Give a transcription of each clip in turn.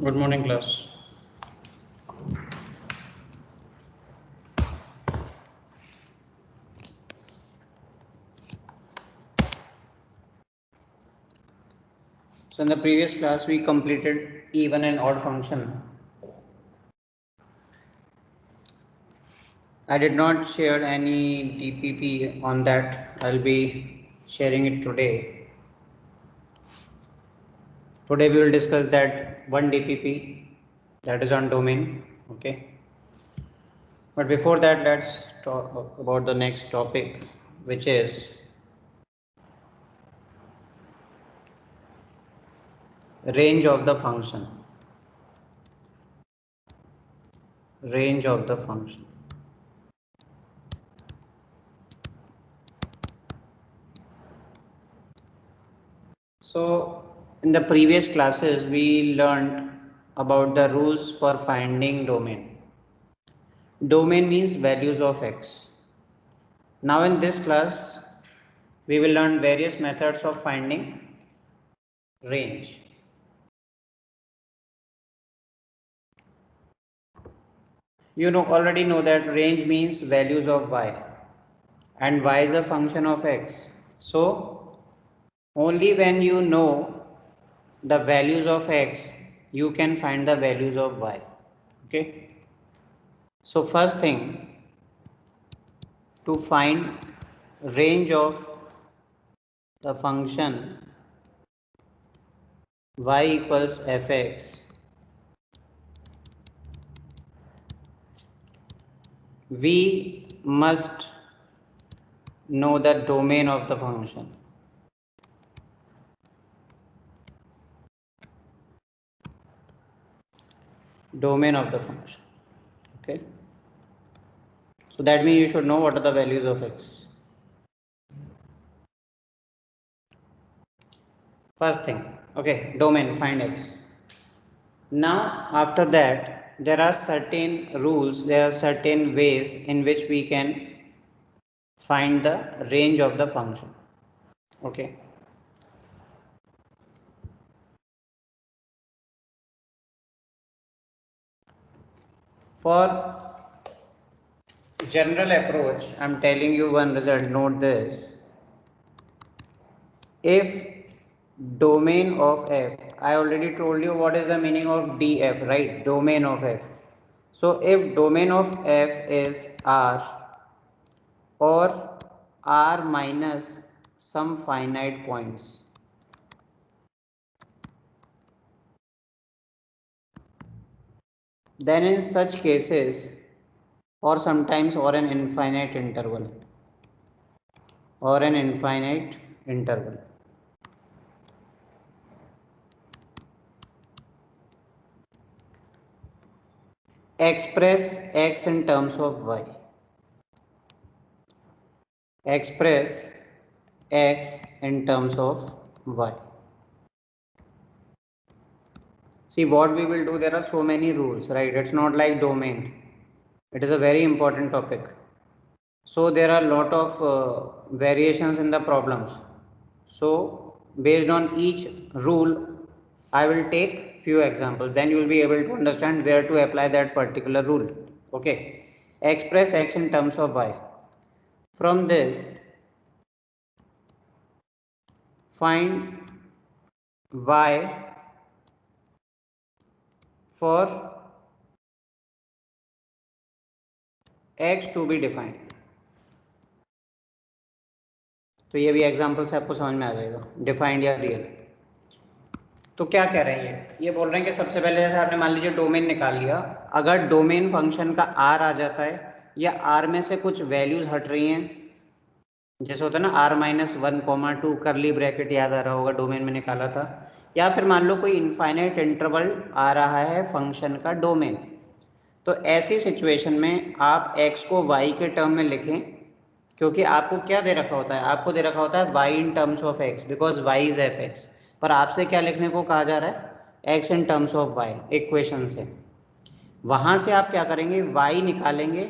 Good morning, class. So in the previous class, we completed even and odd function. I did not share any DPP on that. I'll be sharing it today. Today we will discuss that one DPP, that is on domain. Okay. But before that, let's talk about the next topic, which is range of the function. Range of the function. So in the previous classes, we learned about the rules for finding domain. Domain means values of x. Now in this class, we will learn various methods of finding range. You already know that range means values of y, and y is a function of x. So only when you know the values of x, you can find the values of y. Okay. So first thing, to find range of the function y equals fx, we must know the domain of the function. Domain of the function. Okay. So that means you should know what are the values of x. First thing, okay, domain, find x. Now after that, there are certain rules, there are certain ways in which we can find the range of the function. Okay. For general approach, I'm telling you one result, note this. If domain of f, I already told you what is the meaning of df, right? Domain of f. So if domain of f is R or R minus some finite points, then in such cases, or sometimes or an infinite interval, express x in terms of y. Express x in terms of y. See what we will do, there are so many rules, right? It's not like domain. It is a very important topic. So there are a lot of variations in the problems. So based on each rule, I will take few examples. Then you will be able to understand where to apply that particular rule. Okay. Express x in terms of y. From this, find y for x to be defined. तो ये भी example से आपको समझ में आ जाएगा, defined या real. तो क्या कह रहे हैं ये बोल रहे हैं कि सबसे पहले जैसे आपने मान लीजिए डोमेन निकाल लिया, अगर डोमेन फंक्शन का आर आ जाता है या आर में से कुछ वैल्यूज हट रही हैं, जैसे होता है ना आर माइनस 1,2 करली ब्रैकेट याद आ रहा होगा, डोमेन में निकाला था, या फिर मान लो कोई इनफाइनाइट इंटरवल आ रहा है फंक्शन का डोमेन, तो ऐसी सिचुएशन में आप x को y के टर्म में लिखें, क्योंकि आपको क्या दे रखा होता है, आपको दे रखा होता है y in terms of x, because y is fx. पर आपसे क्या लिखने को कहा जा रहा है, x in terms of y equation से. वहाँ से आप क्या करेंगे, y निकालेंगे,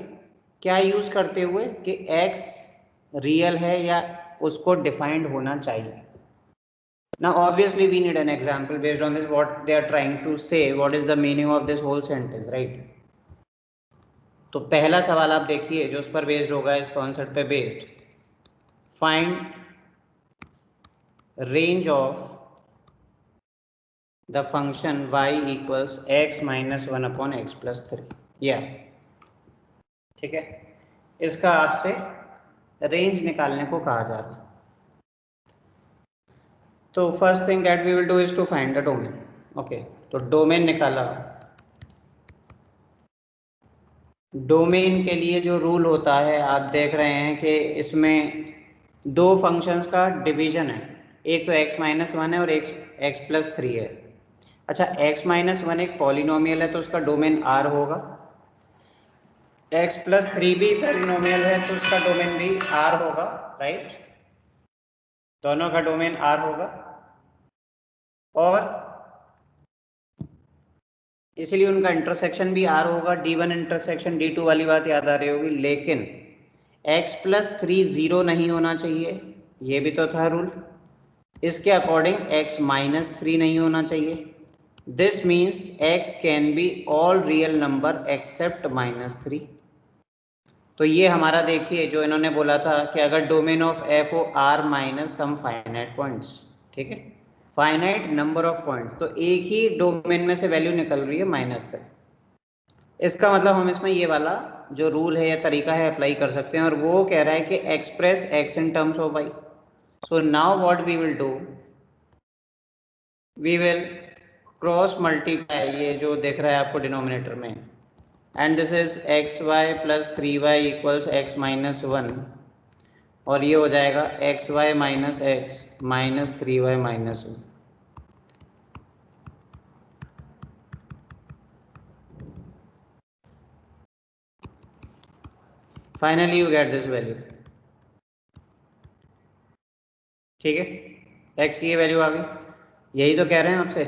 क्या यूज़ करते हुए कि x रियल है या उसको डिफाइंड होना चाहिए. Now obviously we need an example based on this what they are trying to say, what is the meaning of this whole sentence, right? तो पहला सवाल आप देखिए जो उस पर बेस्ड होगा, इस कॉन्सेप्ट पे based, find range of the function y equals x minus 1 upon x plus 3, या ठीक है, इसका आपसे रेंज निकालने को कहा जा रहा है। तो first thing that we will do is to find the domain. Okay, तो डोमेन निकाला। डोमेन के लिए जो रूल होता है आप देख रहे हैं कि इसमें दो फंक्शंस का डिवीजन है, एक तो x माइनस 1 है और एक x प्लस 3 है। अच्छा, x माइनस 1 एक पॉलिनोमियल है तो उसका डोमेन R होगा, x प्लस 3 भी पॉलिनोमियल है तो उसका डोमेन भी R होगा, राइट? दोनों का डोमेन R होगा, और इसीलिए उनका इंटरसेक्शन भी R होगा। D1 इंटरसेक्शन D2 वाली बात याद आ रही होगी। लेकिन x प्लस 3 0 नहीं होना चाहिए, ये भी तो था रूल। इसके अकॉर्डिंग x माइनस 3 नहीं होना चाहिए। This means x can be all real number except minus 3। तो ये हमारा देखिए जो इन्होंने बोला था कि अगर डोमेन ऑफ f हो r minus some finite points, ठीक है, फाइनाइट नंबर ऑफ पॉइंट्स, तो एक ही डोमेन में से वैल्यू निकल रही है -3। इसका मतलब हम इसमें ये वाला जो रूल है या तरीका है अप्लाई कर सकते हैं, और वो कह रहा है कि express x in terms of y। So now what we will do, we will cross multiply ये जो देख रहा है आपको डिनोमिनेटर में, and this is xy plus 3y equals x minus 1, और ये हो जाएगा xy minus x minus 3y minus 1। Finally you get this value, ठीक है, x की ये वैल्यू आ गई। यही तो कह रहे हैं आपसे,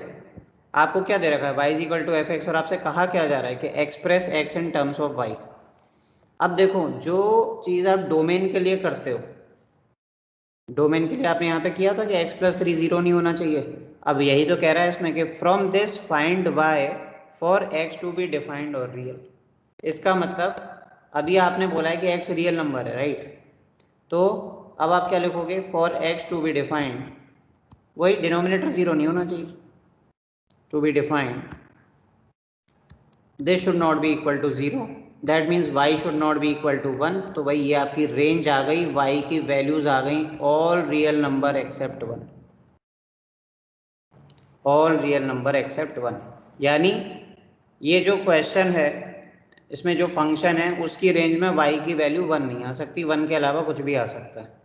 आपको क्या दे रखा है y is equal to F X, और आपसे कहा क्या जा रहा है कि express x in terms of y। अब देखो जो चीज़ आप डोमेन के लिए करते हो, डोमेन के लिए आपने यहाँ पे किया था कि x प्लस 3 0 नहीं होना चाहिए। अब यही तो कह रहा है इसमें कि from this find y for x to be defined और रियल। इसका मतलब अभी आपने बोला है कि x रियल नंबर है, राइट? तो अब आप क्या लिखोगे, for x to be defined, वही डिनोमिनेटर 0 नहीं होना चाहिए, to be defined this should not be equal to 0, that means y should not be equal to 1। तो भाई ये आपकी रेंज आ गई, y की वैल्यूज आ गई all real number except 1, all real number except 1। यानी ये जो क्वेश्चन है इसमें जो फंक्शन है उसकी रेंज में y की वैल्यू 1 नहीं आ सकती, 1 के अलावा कुछ भी आ सकता है।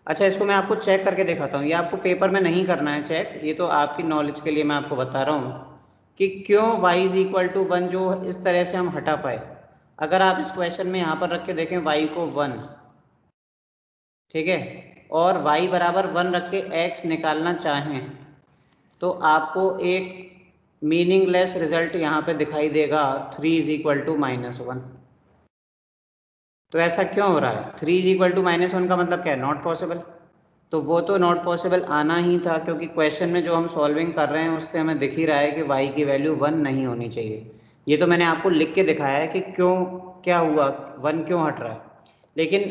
अच्छा, इसको मैं आपको चेक करके दिखाता हूँ, ये आपको पेपर में नहीं करना है चेक, ये तो आपकी नॉलेज के लिए मैं आपको बता रहा हूँ कि क्यों y इज इक्वल टू 1 जो इस तरह से हम हटा पाए। अगर आप इस क्वेश्चन में यहाँ पर रख के देखें y को 1, ठीक है, और y बराबर 1 रख के x निकालना चाहें तो आपको एक मीनिंगलेस रिजल्ट यहाँ पे दिखाई देगा, 3 इज इक्वल टू -1। तो ऐसा क्यों हो रहा है? 3 इज इक्वल टू -1 का मतलब क्या है? Not possible. तो वो तो नॉट पॉसिबल आना ही था क्योंकि क्वेश्चन में जो हम सॉल्विंग कर रहे हैं उससे हमें दिख ही रहा है कि y की वैल्यू 1 नहीं होनी चाहिए। ये तो मैंने आपको लिख के दिखाया है कि क्यों, क्या हुआ, 1 क्यों हट रहा है। लेकिन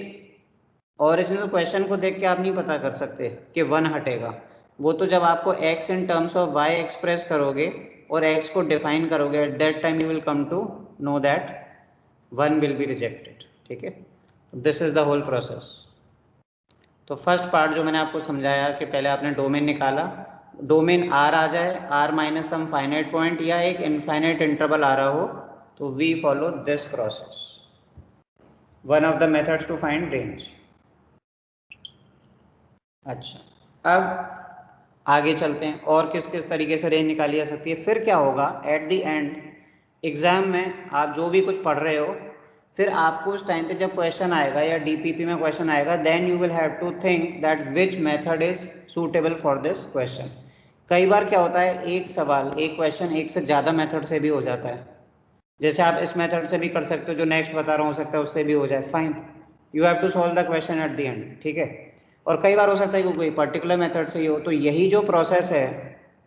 ओरिजिनल क्वेश्चन को देख के आप नहीं पता कर सकते कि 1 हटेगा। वो तो जब आपको x in terms of y express करोगे और x को डिफाइन करोगे, at that time you will come to know that 1 will be rejected, ठीक है। This is the whole process. तो फर्स्ट पार्ट जो मैंने आपको समझाया कि पहले आपने डोमेन निकाला, डोमेन R आ जाए, R minus some finite point या एक इनफाइनाइट इंटरवल आ रहा हो, तो we follow this process, one of the methods to find range. अच्छा, अब आगे चलते हैं और किस किस तरीके से रेंज निकाली जा सकती है। फिर क्या होगा एट द एंड एग्जाम में, आप जो भी कुछ पढ़ रहे हो, फिर आपको उस टाइम पे जब क्वेश्चन आएगा या डीपीपी में क्वेश्चन आएगा, then you will have to think that which method is suitable for this question. कई बार क्या होता है, एक सवाल, एक क्वेश्चन एक से ज़्यादा मेथड से भी हो जाता है। जैसे आप इस मेथड से भी कर सकते हो, जो नेक्स्ट बता रहा हूँ, हो सकता है उससे भी हो जाए, fine, you have to solve the question at the end, ठीक है। और कई बार हो सकता है कि कोई पर्टिकुलर मेथड से ही हो। तो यही जो प्रोसेस है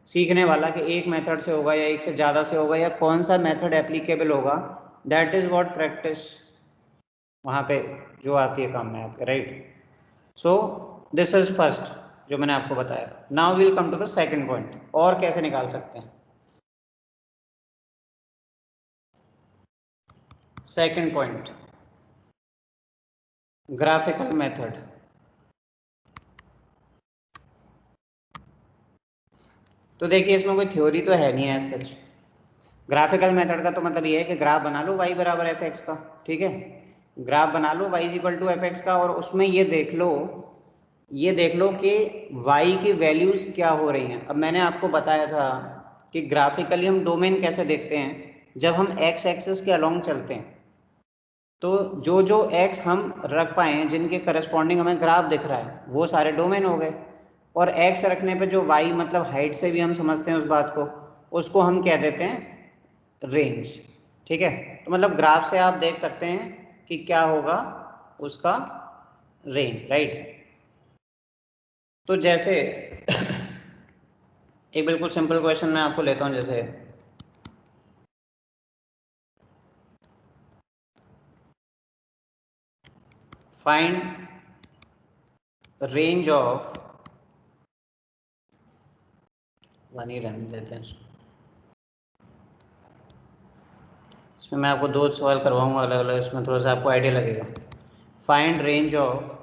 सीखने वाला कि एक मेथड से होगा या एक से ज़्यादा से होगा या कौन सा मेथड एप्लीकेबल होगा, दैट इज़ व्हाट प्रैक्टिस वहाँ पे जो आती है काम में आपके, right. So this is first जो मैंने आपको बताया। Now will come to the second point, और कैसे निकाल सकते हैं। Second point, graphical method. तो देखिए इसमें कोई थ्योरी तो है नहीं है सच। ग्राफिकल मेथड का तो मतलब ये है कि ग्राफ बना लो y बराबर एफ एक्स का, ठीक है, ग्राफ बना लो y is equal to F X का, और उसमें ये देख लो कि y की वैल्यूज़ क्या हो रही हैं। अब मैंने आपको बताया था कि ग्राफिकली हम डोमेन कैसे देखते हैं, जब हम x एक्सिस के अलोंग चलते हैं तो जो जो x हम रख पाए हैं जिनके करस्पॉन्डिंग हमें ग्राफ दिख रहा है वो सारे डोमेन हो गए, और x रखने पे जो y मतलब हाइट से भी हम समझते हैं उस बात को, उसको हम कह देते हैं रेंज, ठीक है। तो मतलब ग्राफ से आप देख सकते हैं कि क्या होगा उसका रेंज, राइट। तो जैसे एक बिल्कुल सिंपल क्वेश्चन मैं आपको लेता हूँ, जैसे फाइंड रेंज ऑफ, वन ही रहने देते हैं इसमें, मैं आपको दो सवाल करवाऊंगा अलग अलग, इसमें थोड़ा सा आपको आइडिया लगेगा। Find range of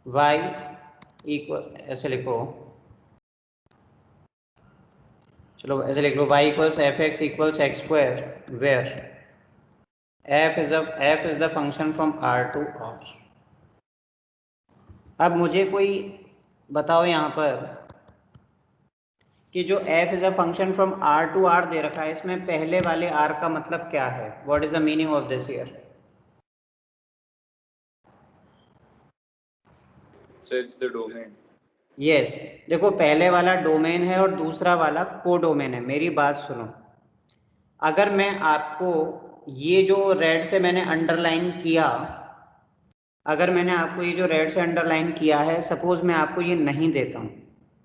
y equal, ऐसे लिखो, चलो ऐसे लिख लो, y equals f x equals x square where f is the function from r to r। अब मुझे कोई बताओ यहाँ पर कि जो f is a function from r to r दे रखा है, इसमें पहले वाले r का मतलब क्या है, what is the meaning of this here. It's the domain. Yes, देखो पहले वाला डोमेन है और दूसरा वाला को डोमेन है। मेरी बात सुनो, अगर मैं आपको ये जो रेड से मैंने अंडरलाइन किया, अगर मैंने आपको ये जो रेड से अंडरलाइन किया है, सपोज मैं आपको ये नहीं देता हूँ,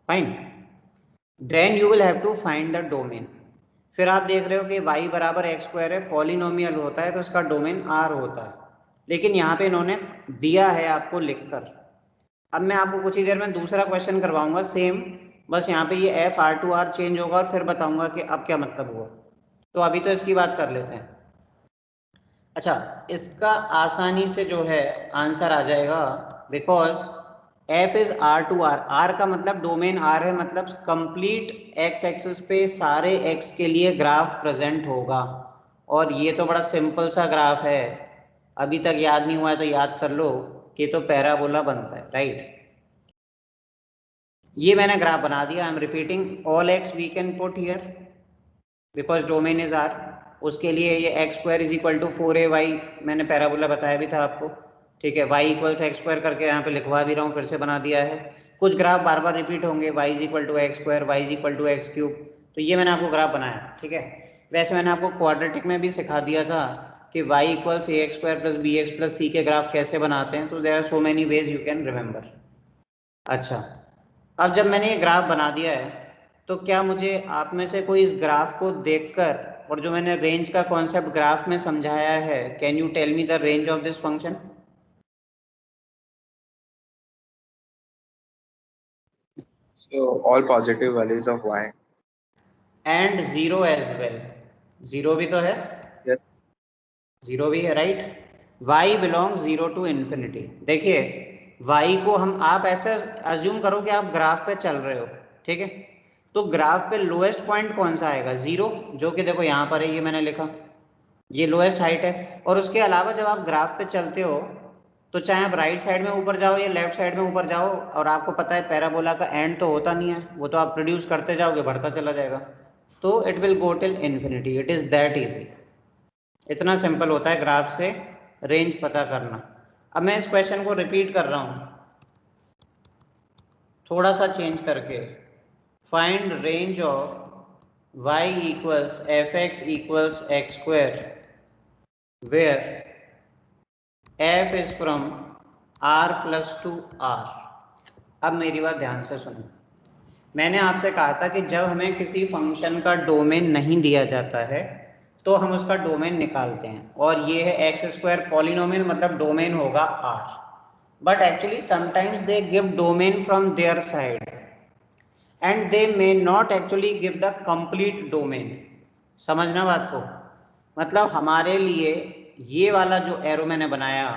fine, then you will have to find the domain. फिर आप देख रहे हो कि y बराबर एक्स स्क्वायर है, पॉलिनोमियल होता है तो इसका डोमेन r होता है, लेकिन यहाँ पे इन्होंने दिया है आपको लिखकर। अब मैं आपको कुछ ही देर में दूसरा क्वेश्चन करवाऊंगा सेम, बस यहाँ पे ये f r to r change होगा और फिर बताऊंगा कि अब क्या मतलब हुआ। तो अभी तो इसकी बात कर लेते हैं। अच्छा, इसका आसानी से जो है आंसर आ जाएगा, because f is r to r, r का मतलब डोमेन r है, मतलब कंप्लीट x एक्सिस पे सारे x के लिए ग्राफ प्रेजेंट होगा। और ये तो बड़ा सिंपल सा ग्राफ है, अभी तक याद नहीं हुआ है तो याद कर लो कि तो पैराबोला बनता है, राइट। ये मैंने ग्राफ बना दिया, I am repeating all x we can put here because domain is r। उसके लिए ये x square is equal to 4ay, मैंने पैराबोला बताया भी था आपको, ठीक है। y इक्वल्स एक्स स्क्वायर करके यहाँ पे लिखवा भी रहा हूँ, फिर से बना दिया है। कुछ ग्राफ बार बार रिपीट होंगे, y is equal to x square, y is equal to x cube, तो ये मैंने आपको ग्राफ बनाया, ठीक है। वैसे मैंने आपको क्वाड्रेटिक में भी सिखा दिया था कि y equals a x square plus b x plus c के ग्राफ कैसे बनाते हैं, तो there are so many ways you can remember. अच्छा, अब जब मैंने ये ग्राफ बना दिया है तो क्या मुझे आप में से कोई इस ग्राफ को देखकर, और जो मैंने रेंज का कॉन्सेप्ट ग्राफ में समझाया है, can you tell me the range of this function. So all positive values of y. And zero as well, zero भी तो है, Yes. जीरो भी है, right. y belong zero to infinity. देखिए y को हम, आप ऐसे अज्यूम करो कि आप ग्राफ पे चल रहे हो, ठीक है, तो ग्राफ पे लोएस्ट पॉइंट कौन सा आएगा, जीरो, जो कि देखो यहाँ पर है, ये मैंने लिखा, ये लोएस्ट हाइट है। और उसके अलावा जब आप ग्राफ पे चलते हो तो चाहे आप राइट साइड में ऊपर जाओ या लेफ्ट साइड में ऊपर जाओ, और आपको पता है पैराबोला का एंड तो होता नहीं है, वो तो आप प्रोड्यूस करते जाओगे, बढ़ता चला जाएगा, तो it will go till infinity. It is that easy, इतना सिंपल होता है ग्राफ से रेंज पता करना। अब मैं इस क्वेश्चन को रिपीट कर रहा हूँ थोड़ा सा चेंज करके, find range of y equals f x equals x square where f is from r plus to r। अब मेरी बात ध्यान से सुनो, मैंने आपसे कहा था कि जब हमें किसी फंक्शन का डोमेन नहीं दिया जाता है तो हम उसका डोमेन निकालते हैं, और ये है एक्स स्क्वायर पॉलिनोमियल, मतलब डोमेन होगा r. But actually sometimes they give domain from their side and they may not actually give the complete domain. समझना बात को, मतलब हमारे लिए ये वाला जो एरो मैंने बनाया,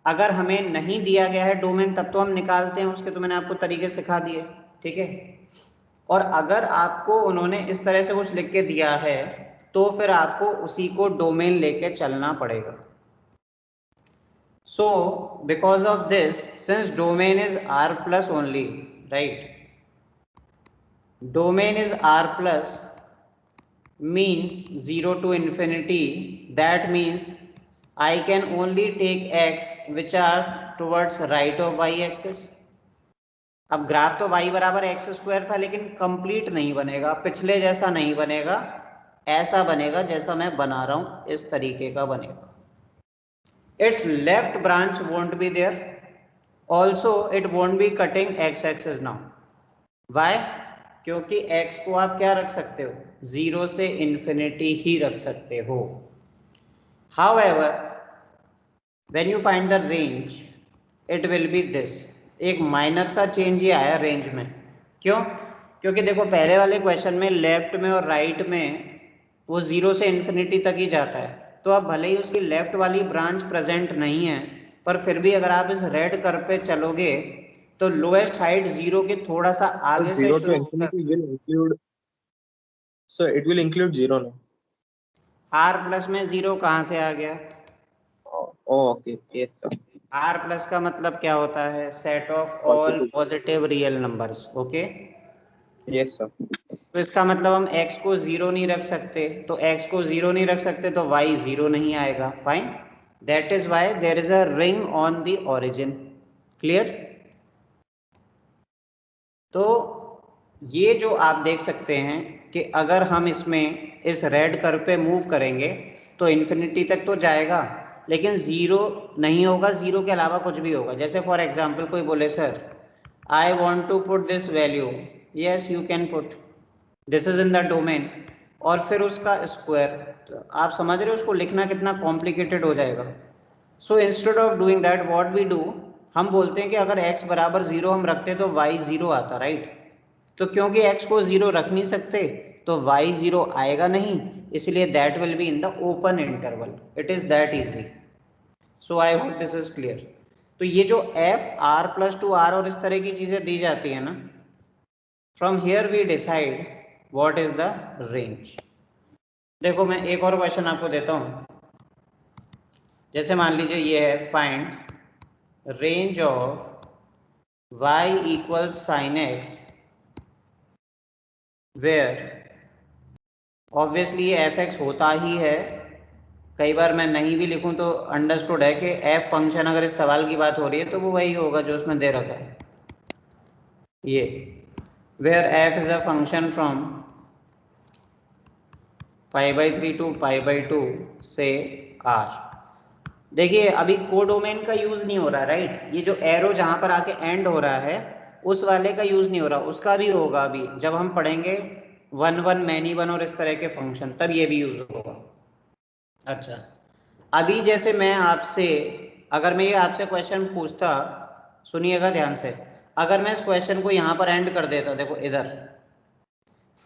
अगर हमें नहीं दिया गया है डोमेन तब तो हम निकालते हैं उसके, तो मैंने आपको तरीके सिखा दिए, ठीक है। और अगर आपको उन्होंने इस तरह से कुछ लिख के दिया है तो फिर आपको उसी को डोमेन लेके चलना पड़ेगा। So because of this, since domain is r plus only, right, domain is r plus means 0 to infinity, that means I can only take x which are towards right of y axis। अब graph तो y बराबर x square था लेकिन complete नहीं बनेगा, पिछले जैसा नहीं बनेगा, ऐसा बनेगा जैसा मैं बना रहा हूं, इस तरीके का बनेगा। Its left branch won't be there, also it won't be cutting x axis now. Why? क्योंकि x को आप क्या रख सकते हो, 0 से इन्फिनिटी ही रख सकते हो। However, when you find the range, it will be this। एक माइनर सा चेंज ही आया रेंज में। क्यों? क्योंकि देखो पहले वाले क्वेश्चन में लेफ्ट में और राइट में वो 0 से इन्फिनिटी तक ही जाता है, तो अब भले ही उसकी लेफ्ट वाली ब्रांच प्रेजेंट नहीं है, पर फिर भी अगर आप इस रेड कर्व पे चलोगे तो लोएस्ट हाइट 0 के थोड़ा सा आगे से 0 to शुरू होकर infinity will include, so it will include 0 now. R plus में 0 कहाँ से आ गया? Okay, yes sir. R plus का मतलब क्या होता है, set of all Positive. Positive real numbers, okay. Yes sir. तो इसका मतलब हम x को 0 नहीं रख सकते, तो x को 0 नहीं रख सकते तो y 0 नहीं आएगा, fine. That is why there is a ring on the origin. Clear? तो ये जो आप देख सकते हैं कि अगर हम इसमें इस रेड कर्व पे मूव करेंगे तो इन्फिनिटी तक तो जाएगा, लेकिन 0 नहीं होगा, 0 के अलावा कुछ भी होगा। जैसे फॉर एग्जांपल कोई बोले sir I want to put this value, yes you can put, this is in the domain, और फिर उसका स्क्वायर, तो आप समझ रहे हो उसको लिखना कितना कॉम्प्लिकेटेड हो जाएगा। So instead of doing that what we do, हम बोलते हैं कि अगर x बराबर 0 हम रखते तो y 0 आता, राइट। तो क्योंकि x को 0 रख नहीं सकते तो y 0 आएगा नहीं, इसलिए that will be in the open interval. It is that easy. So I hope this is clear. तो ये जो f r plus two r और इस तरह की चीजें दी जाती है ना, from here we decide what is the range. देखो मैं एक और क्वेश्चन आपको देता हूं, जैसे मान लीजिए ये है, find range of y equals sine x where, obviously ये एफ एक्स होता ही है, कई बार मैं नहीं भी लिखूं तो अंडरस्टूड है कि एफ फंक्शन, अगर इस सवाल की बात हो रही है तो वो वही होगा जो उसमें दे रखा है, ये where f is a function from π/3 to π/2 से r। देखिए अभी कोडोमेन का यूज नहीं हो रहा, राइट। ये जो एरो जहां पर आके एंड हो रहा है उस वाले का यूज नहीं हो रहा, उसका भी होगा अभी जब हम पढ़ेंगे 1 1 मैनी 1 और इस तरह के फंक्शन, तब ये भी यूज होगा। अच्छा, अभी जैसे मैं आपसे, अगर मैं ये आपसे क्वेश्चन पूछता, सुनिएगा ध्यान से, अगर मैं इस क्वेश्चन को यहाँ पर एंड कर देता, देखो इधर,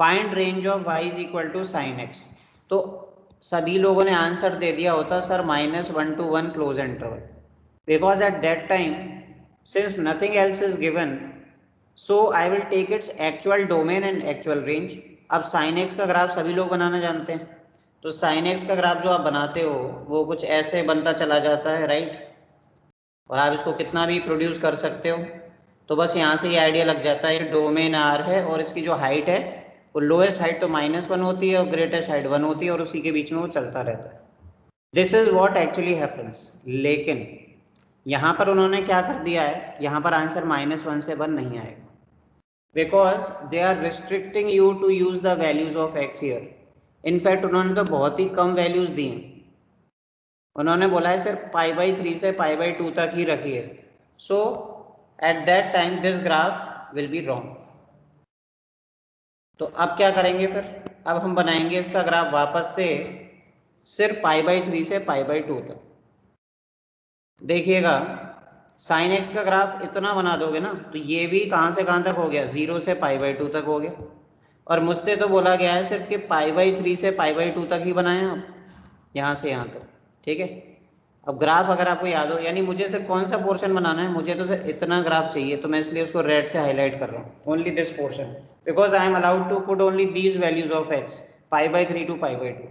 find range of y is equal to sine x, तो सभी लोगों ने आंसर दे दिया होता sir -1 to 1 close interval, because at that time since nothing else is given, so I will take its actual domain and actual range. अब sine x का graph सभी लोग बनाना जानते हैं, तो साइन एक्स का ग्राफ जो आप बनाते हो वो कुछ ऐसे बनता चला जाता है, राइट, और आप इसको कितना भी प्रोड्यूस कर सकते हो। तो बस यहाँ से ये आइडिया लग जाता है, डोमेन आर है और इसकी जो हाइट है वो लोएस्ट हाइट तो -1 होती है और ग्रेटेस्ट हाइट 1 होती है, और उसी के बीच में वो चलता रहता है। This is what actually happens. लेकिन यहाँ पर उन्होंने क्या कर दिया है, यहाँ पर आंसर -1 से 1 नहीं आएगा, because they are restricting you to use the values of x here. In fact उन्होंने तो बहुत ही कम वैल्यूज दी हैं, उन्होंने बोला है सिर्फ π/3 से π/2 तक ही रखिए। सो at that time this graph will be wrong. तो अब क्या करेंगे फिर, अब हम बनाएंगे इसका ग्राफ वापस से सिर्फ π/3 से π/2 तक। देखिएगा sin x का ग्राफ इतना बना दोगे ना तो ये भी कहाँ से कहाँ तक हो गया, 0 से π/2 तक हो गया। और मुझसे तो बोला गया है सिर्फ कि π/3 से π/2 तक ही बनाएं आप, यहाँ से यहाँ तक, ठीक है। अब ग्राफ अगर आपको याद हो, यानी मुझे सिर्फ कौन सा पोर्शन बनाना है, मुझे तो सिर्फ इतना ग्राफ चाहिए, तो मैं इसलिए उसको रेड से हाईलाइट कर रहा हूँ, only this portion, because I am allowed to put only these values of x π/3 to π/2।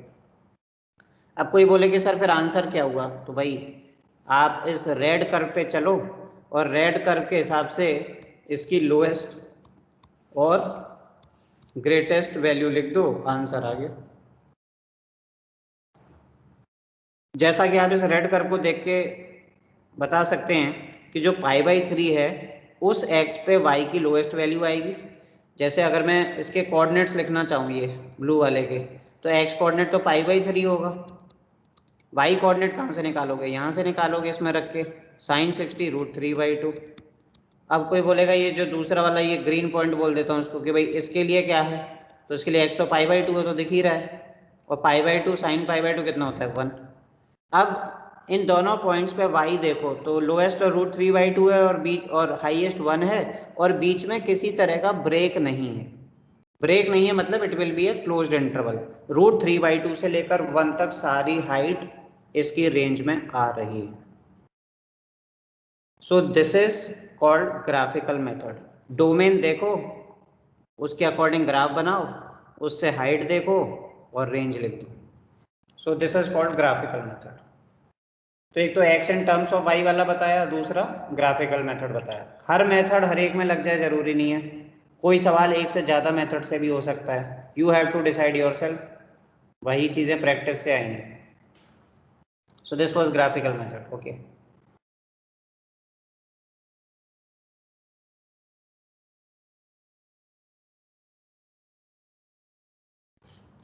अब कोई बोले कि सर फिर आंसर क्या हुआ, तो भाई आप इस रेड कर्व पे चलो और रेड कर्व के हिसाब से इसकी लोएस्ट और ग्रेटेस्ट वैल्यू लिख दो, आंसर आ गया। जैसा कि आप इस रेड कर्व को देख के बता सकते हैं कि जो π/3 है उस x पे y की लोएस्ट वैल्यू आएगी। जैसे अगर मैं इसके कोऑर्डिनेट्स लिखना चाहूँ ये ब्लू वाले के, तो x कोऑर्डिनेट तो π/3 होगा, y कोऑर्डिनेट कहाँ से निकालोगे, यहाँ से निकालोगे इसमें रख के, sin 60 √3/2। अब कोई बोलेगा ये जो दूसरा वाला ये ग्रीन पॉइंट बोल देता हूँ उसको कि भाई इसके लिए क्या है, तो इसके लिए x तो π/2 है तो दिख ही रहा है, और π/2 sin π/2 कितना होता है 1। अब इन दोनों पॉइंट्स पे y देखो तो लोएस्ट और √3/2 है और बीच और हाईएस्ट 1 है, और बीच में किसी तरह का ब्रेक नहीं है। ब्रेक नहीं है मतलब it will be a closed interval, √3/2 से लेकर 1 तक सारी हाइट इसकी रेंज में आ रही है। So this is called graphical method. Domain देखो, उसके अकॉर्डिंग ग्राफ बनाओ, उससे हाइट देखो और रेंज लिख दो। सो this is called graphical method. तो एक तो x in terms of y वाला बताया, दूसरा ग्राफिकल मेथड बताया। हर मेथड हर एक में लग जाए जरूरी नहीं है, कोई सवाल एक से ज़्यादा मेथड से भी हो सकता है, you have to decide yourself, वही चीज़ें प्रैक्टिस से आएंगी। So this was graphical method, okay.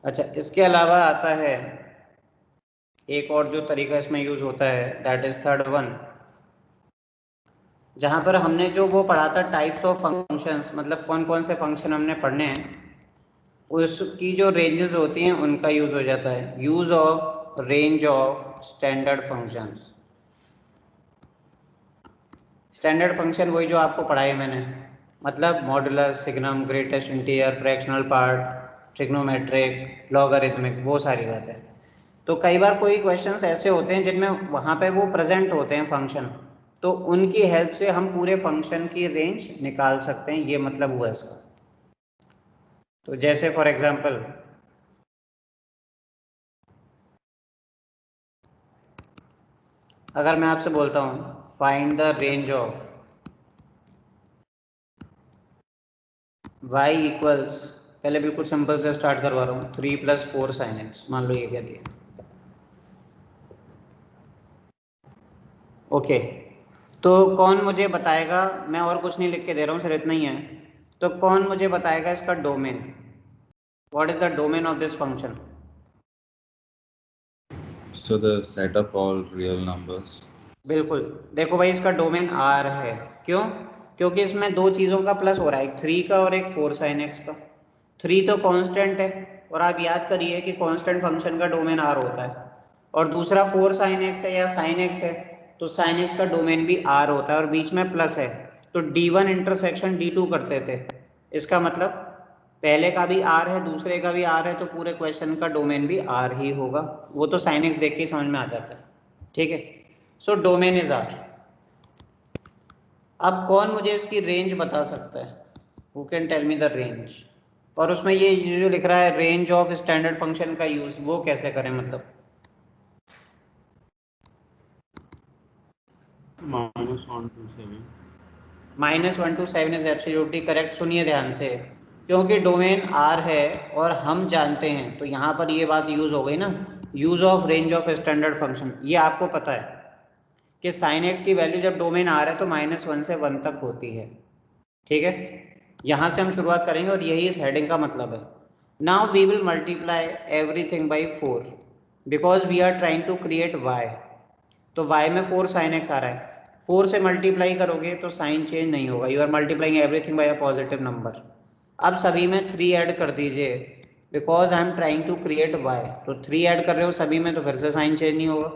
अच्छा, इसके अलावा आता है एक और जो तरीका इसमें यूज होता है, दैट इज थर्ड वन, जहाँ पर हमने जो वो पढ़ा था टाइप्स ऑफ फंक्शंस, मतलब कौन कौन से फंक्शन हमने पढ़ने हैं, उसकी जो रेंजेस होती हैं उनका यूज हो जाता है, use of range of standard functions. Standard function वही जो आपको पढ़ाए मैंने, मतलब modulus, signum, greatest integer, fractional part, trigonometric, logarithmic, वो सारी बातें। तो कई बार कोई क्वेश्चंस ऐसे होते हैं जिनमें वहाँ पे वो प्रेजेंट होते हैं फंक्शन, तो उनकी हेल्प से हम पूरे फंक्शन की रेंज निकाल सकते हैं, ये मतलब हुआ इसका। तो जैसे फॉर एग्जांपल अगर मैं आपसे बोलता हूँ find the range of y equals, पहले बिल्कुल सिंपल से स्टार्ट करवा रहा हूँ, 3 + 4 sin x, मान लो ये कह दिया, ओके। तो कौन मुझे बताएगा, मैं और कुछ नहीं लिख के दे रहा हूँ, सिर्फ इतना ही है, तो कौन मुझे बताएगा इसका domain, what is the domain of this function? So the set of all real numbers. बिल्कुल, देखो भाई इसका डोमेन R है, क्यों? क्योंकि इसमें दो चीज़ों का प्लस हो रहा है, एक 3 का और एक 4 sin x का। 3 तो कांस्टेंट है, और आप याद करिए कि कांस्टेंट फंक्शन का डोमेन R होता है, और दूसरा 4 sin x है या sin x है, तो sin x का डोमेन भी R होता है और बीच में प्लस है, तो D1 इंटरसेक्शन D2 करते थे। इसका मतलब पहले का भी R है, दूसरे का भी R है, तो पूरे क्वेश्चन का डोमेन भी R ही होगा। वो तो sin x देख के समझ में आ जाता है, ठीक है। So domain is R। अब कौन मुझे इसकी रेंज बता सकता है, who can tell me the range? और उसमें ये जो लिख रहा है रेंज ऑफ स्टैंडर्ड फंक्शन का यूज, वो कैसे करें, मतलब -1 to 7 इज एब्सोल्युटली करेक्ट। सुनिए ध्यान से, क्योंकि डोमेन R है और हम जानते हैं, तो यहाँ पर ये बात यूज हो गई ना, use of range of standard function. ये आपको पता है कि sin x की वैल्यू जब डोमेन R है तो -1 से 1 तक होती है, ठीक है। यहाँ से हम शुरुआत करेंगे और यही इस हेडिंग का मतलब है। Now we will multiply everything by 4 because we are trying to create y। तो y में 4 sin x आ रहा है, 4 से मल्टीप्लाई करोगे तो साइन चेंज नहीं होगा, you are multiplying everything by a positive number. अब सभी में 3 ऐड कर दीजिए, because I am trying to create y, तो 3 ऐड कर रहे हो सभी में तो फिर से साइन चेंज नहीं होगा।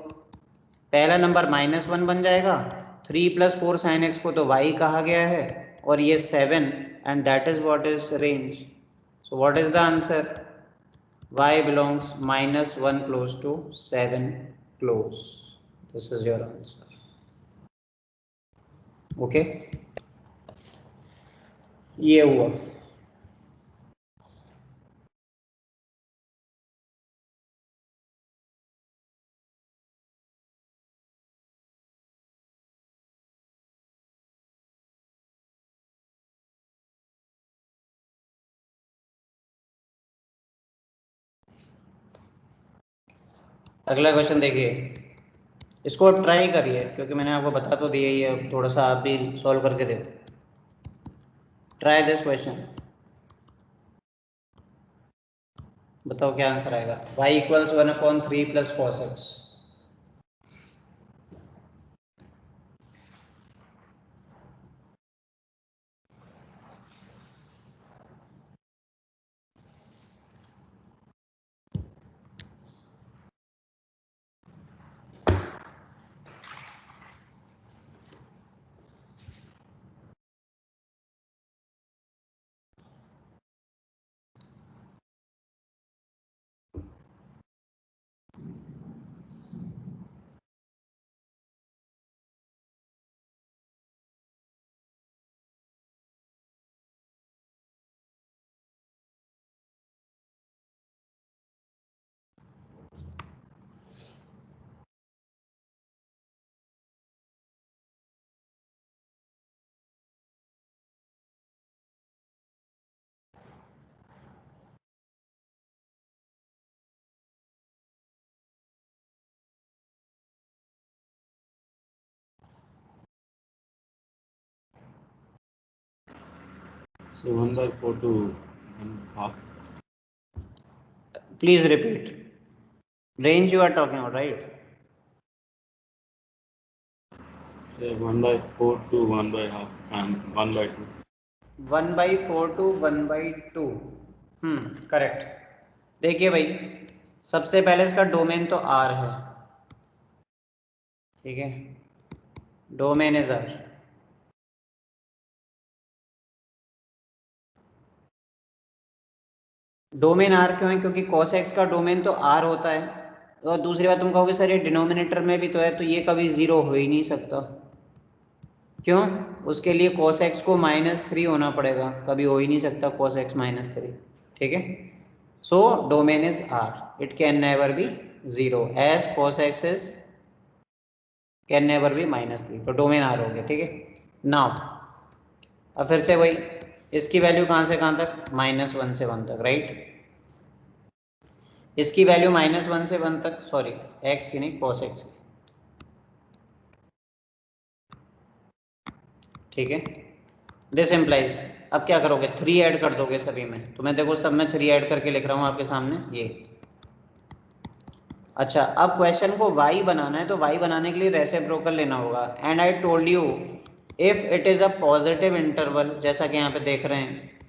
पहला नंबर -1 बन जाएगा, 3 + 4 sin x को तो y कहा गया है, और ये 7, and that is what is range. So what is the answer? y belongs -1 close to 7 close. This is your answer. Okay, ये हुआ। अगला क्वेश्चन देखिए, इसको आप ट्राई करिए क्योंकि मैंने आपको बता तो दिया ही है, थोड़ा सा आप भी सॉल्व करके देखो। ट्राई दिस क्वेश्चन, बताओ क्या आंसर आएगा। y = 1/3 + cos x। So 1/4 to 1/2. Please repeat, range you are talking about, right? Say 1/4 to 1/2 and 1/2. 1/4 to 1/2, correct. देखिए भाई, सबसे पहले इसका डोमेन तो R है, ठीक है, domain is R। Domain R क्यों है? क्योंकि cos x का डोमेन तो R होता है। और दूसरी बात तुम कहोगे सर ये डिनोमिनेटर में भी तो है, तो ये कभी 0 हो ही नहीं सकता। क्यों? उसके लिए cos x को -3 होना पड़ेगा, कभी हो ही नहीं सकता cos x -3, ठीक है। So domain is R, it can never be 0 as cos x is can never be -3, तो डोमेन R हो गया, ठीक है। नाउ अब फिर से वही, इसकी वैल्यू कहाँ से कहाँ तक? -1 से 1 तक, राइट। इसकी वैल्यू -1 से 1 तक, सॉरी x की नहीं, cos x की, ठीक है। दिस इम्प्लाइज, अब क्या करोगे? 3 ऐड कर दोगे सभी में, तो मैं देखो सब में 3 ऐड करके लिख रहा हूँ आपके सामने ये। अच्छा, अब क्वेश्चन को y बनाना है, तो y बनाने के लिए रेसिप्रोकल लेना होगा, and I told you if it is a positive interval, जैसा कि यहाँ पे देख रहे हैं,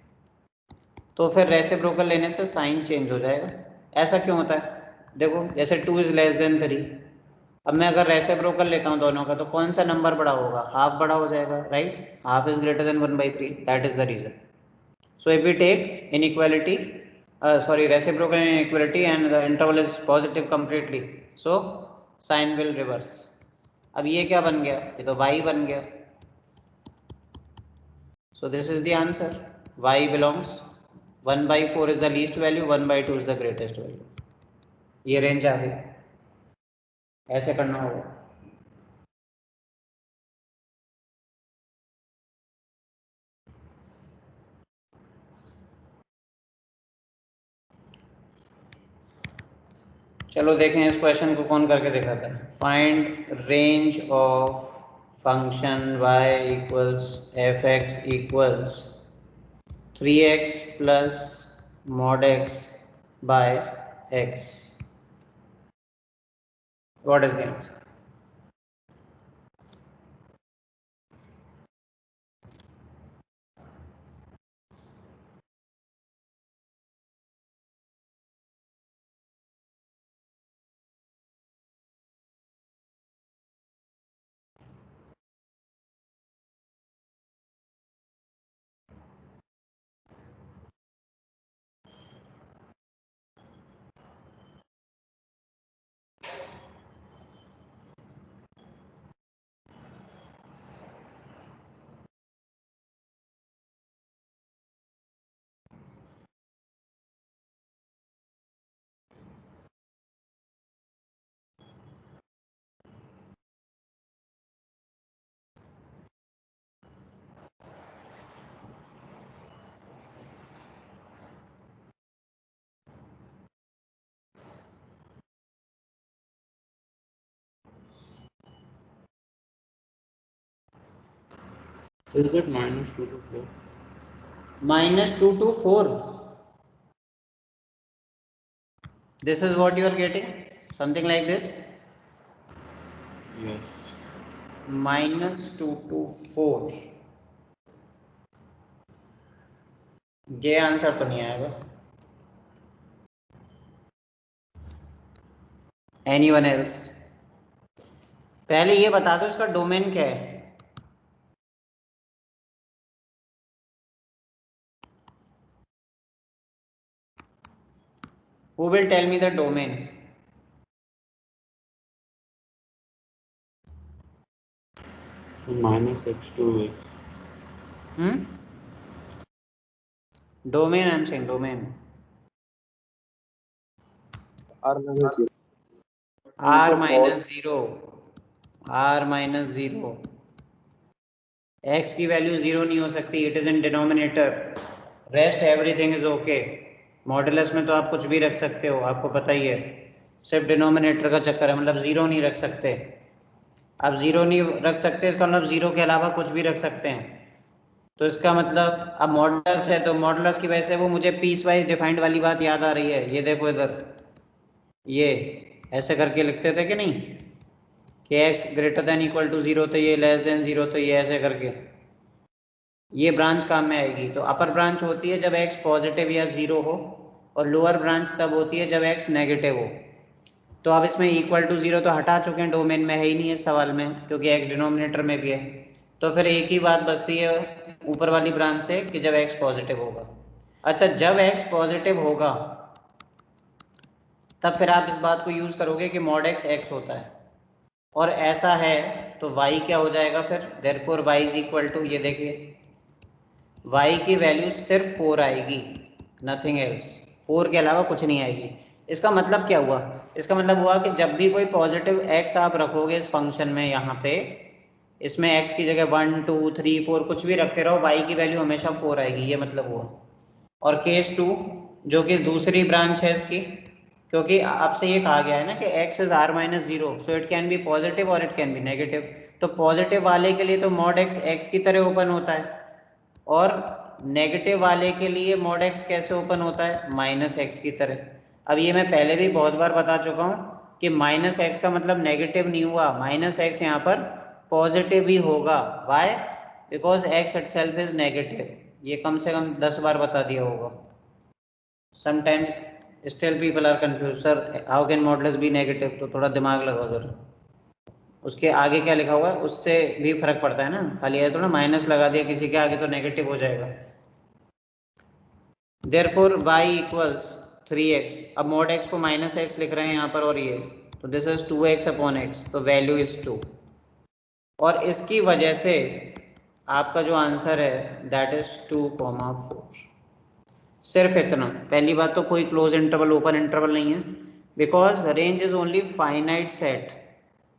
तो फिर रेसिप्रोकल लेने से साइन चेंज हो जाएगा। ऐसा क्यों होता है? देखो जैसे 2 इज़ लेस देन 3, अब मैं अगर रेसिप्रोकल लेता हूँ दोनों का, तो कौन सा नंबर बड़ा होगा? हाफ बड़ा हो जाएगा, right. Half is greater than 1/3, that is the reason. So if we take inequality, sorry, reciprocal inequality and the interval is positive completely, so sign will reverse। अब ये क्या बन गया? ये तो y बन गया। so this is the answer, y belongs 1/4 is the least value, 1/2 is the greatest value। ये रेंज आ गई, ऐसे करना होगा। चलो देखें इस क्वेश्चन को कौन करके दिखाता है। Find range of function y equals f(x) equals 3x plus mod x by x। What is the answer? So is it minus 2 to 4? -2 to 4. This is what you are getting, something like this. Yes. -2 to 4. ये answer तो नहीं आएगा. Anyone else? पहले ये बता दो इसका domain क्या है. Who will tell me the domain? So minus x to x. Domain, I'm saying domain. R minus 0. R minus 0. R minus 0. X की वैल्यू 0 नहीं हो सकती. It is in denominator. Rest everything is okay. Modulus में तो आप कुछ भी रख सकते हो, आपको पता ही है. सिर्फ डिनोमिनेटर का चक्कर है, मतलब 0 नहीं रख सकते. अब 0 नहीं रख सकते इसका मतलब 0 के अलावा कुछ भी रख सकते हैं. तो इसका मतलब अब मॉडुलस है तो मॉडुलस की वजह से वो मुझे पीस वाइज डिफाइंड वाली बात याद आ रही है. ये देखो इधर, ये ऐसे करके लिखते थे कि नहीं, कि x greater than equal to 0 तो ये, लेस देन 0 तो ये, ऐसे करके ये ब्रांच काम में आएगी. तो अपर ब्रांच होती है जब x पॉजिटिव या 0 हो, और लोअर ब्रांच तब होती है जब x नेगेटिव हो. तो अब इसमें इक्वल टू 0 तो हटा चुके हैं, डोमेन में है ही नहीं है सवाल में, क्योंकि x डिनोमिनेटर में भी है. तो फिर एक ही बात बचती है ऊपर वाली ब्रांच से कि जब x पॉजिटिव होगा. अच्छा, जब x पॉजिटिव होगा तब फिर आप इस बात को यूज़ करोगे कि मॉड x होता है, और ऐसा है तो y क्या हो जाएगा फिर. Therefore y is equal to, ये देखिए y की वैल्यू सिर्फ 4 आएगी, नथिंग एल्स. 4 के अलावा कुछ नहीं आएगी. इसका मतलब क्या हुआ? इसका मतलब हुआ कि जब भी कोई पॉजिटिव x आप रखोगे इस फंक्शन में, यहाँ पे इसमें x की जगह 1 2 3 4 कुछ भी रखते रहो, y की वैल्यू हमेशा 4 आएगी. ये मतलब हुआ. और केस 2 जो कि दूसरी ब्रांच है इसकी, क्योंकि आपसे ये कहा गया है ना कि x is r minus 0, so it can be positive और इट कैन बी नेगेटिव. तो पॉजिटिव वाले के लिए तो मॉड x की तरह ओपन होता है, और नेगेटिव वाले के लिए मॉड x कैसे ओपन होता है, -x की तरह. अब ये मैं पहले भी बहुत बार बता चुका हूँ कि -x का मतलब नेगेटिव नहीं हुआ. -x यहाँ पर पॉजिटिव ही होगा. Why? Because x itself is negative. ये कम से कम 10 बार बता दिया होगा. Sometimes still people are confuse, sir how can modulus be negative. तो थोड़ा दिमाग लगाओ जरा, उसके आगे क्या लिखा हुआ है उससे भी फर्क पड़ता है ना. खाली है तो ना माइनस लगा दिया किसी के आगे तो नेगेटिव हो जाएगा. Therefore y equals 3x. अब मॉड x को -x लिख रहे हैं यहाँ पर, और ये तो this is 2x upon x, तो वैल्यू इज 2. और इसकी वजह से आपका जो आंसर है दैट इज 2,4. सिर्फ इतना. पहली बात तो कोई क्लोज इंटरवल ओपन इंटरवल नहीं है, because range is only finite set.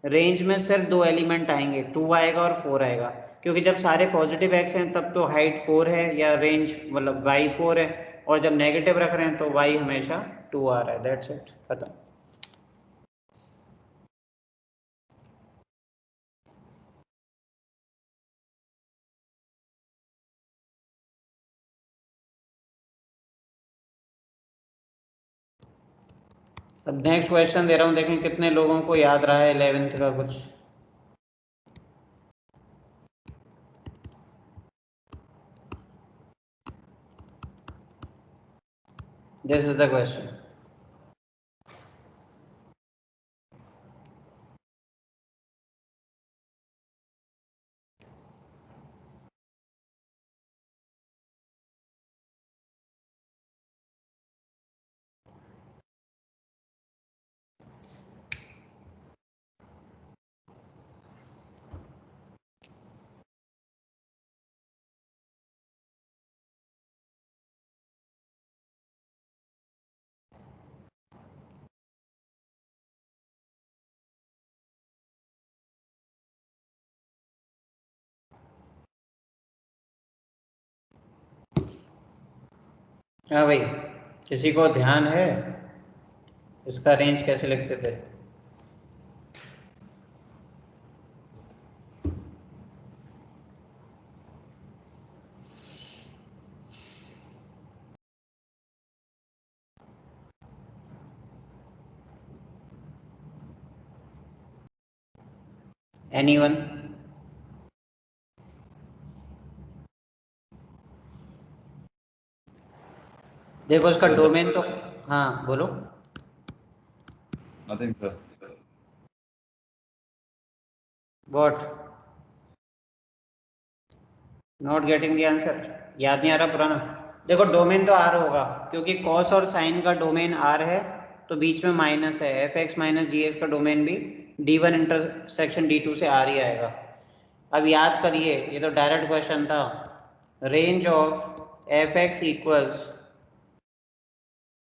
Range में सिर्फ 2 एलिमेंट आएंगे, 2 आएगा और 4 आएगा, क्योंकि जब सारे पॉजिटिव x हैं तब तो हाइट 4 है, या रेंज मतलब y 4 है, और जब नेगेटिव रख रहे हैं तो y हमेशा 2 आ रहा है. दैट्स इट, खत्म. अब नेक्स्ट क्वेश्चन दे रहा हूँ, देखें कितने लोगों को याद रहा है 11th का कुछ. This is the question. हाँ भाई, किसी को ध्यान है इसका रेंज कैसे लिखते थे? एनीवन? देखो इसका डोमेन तो, हाँ बोलो। Nothing, sir. What? Not getting the answer? याद नहीं आ रहा पुराना? देखो डोमेन तो आर होगा, क्योंकि कॉस और साइन का डोमेन आर है, तो बीच में माइनस है। एफ एक्स माइनस जी एक्स का डोमेन भी D1 इंटरसेक्शन D2 से आर ही आएगा। अब याद करिए, ये तो डायरेक्ट क्वेश्चन था। Range of f x equals,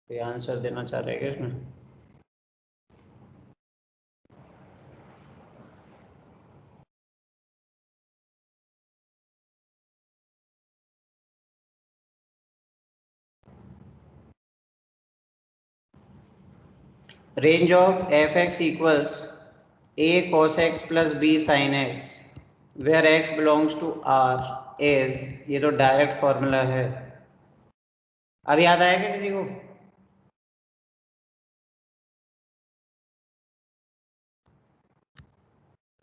कोई आंसर देना चाह रहे हैं क्या इसमें? Range of f x equals a cos x plus b sin x where x belongs to r is, ये तो डायरेक्ट फॉर्मूला है। अब याद आया क्या किसी को?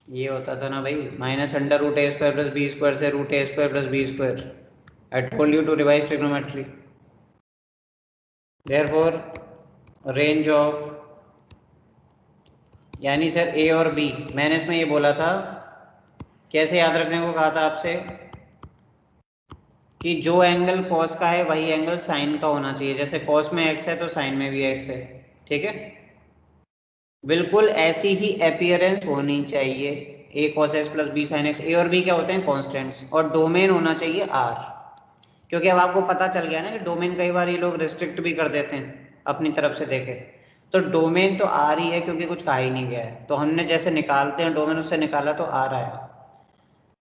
ये होता था ना भाई, minus under root a square plus b square से root a square plus b square. I told you to revise trigonometry. Therefore range of, यानी सर ए और बी, मैंने इसमें ये बोला था, कैसे याद रखने को कहा था आपसे, कि जो एंगल कॉस का है वही एंगल साइन का होना चाहिए। जैसे कॉस में एक्स है तो साइन में भी एक्स है, ठीक है? बिल्कुल ऐसी ही अपीयरेंस होनी चाहिए। A cos x plus b sine x, a और बी क्या होते हैं? कॉन्स्टेंट्स। और डोमेन होना चाहिए आर, क्योंकि अब आपको पता चल गया ना कि डोमेन कई बार ये लोग रिस्ट्रिक्ट भी कर देते हैं अपनी तरफ से देके। तो डोमेन तो आर ही है, क्योंकि कुछ कहा ही नहीं गया है। तो हमने जैसे निकालते हैं डोमेन, उससे निकाला तो आर आया।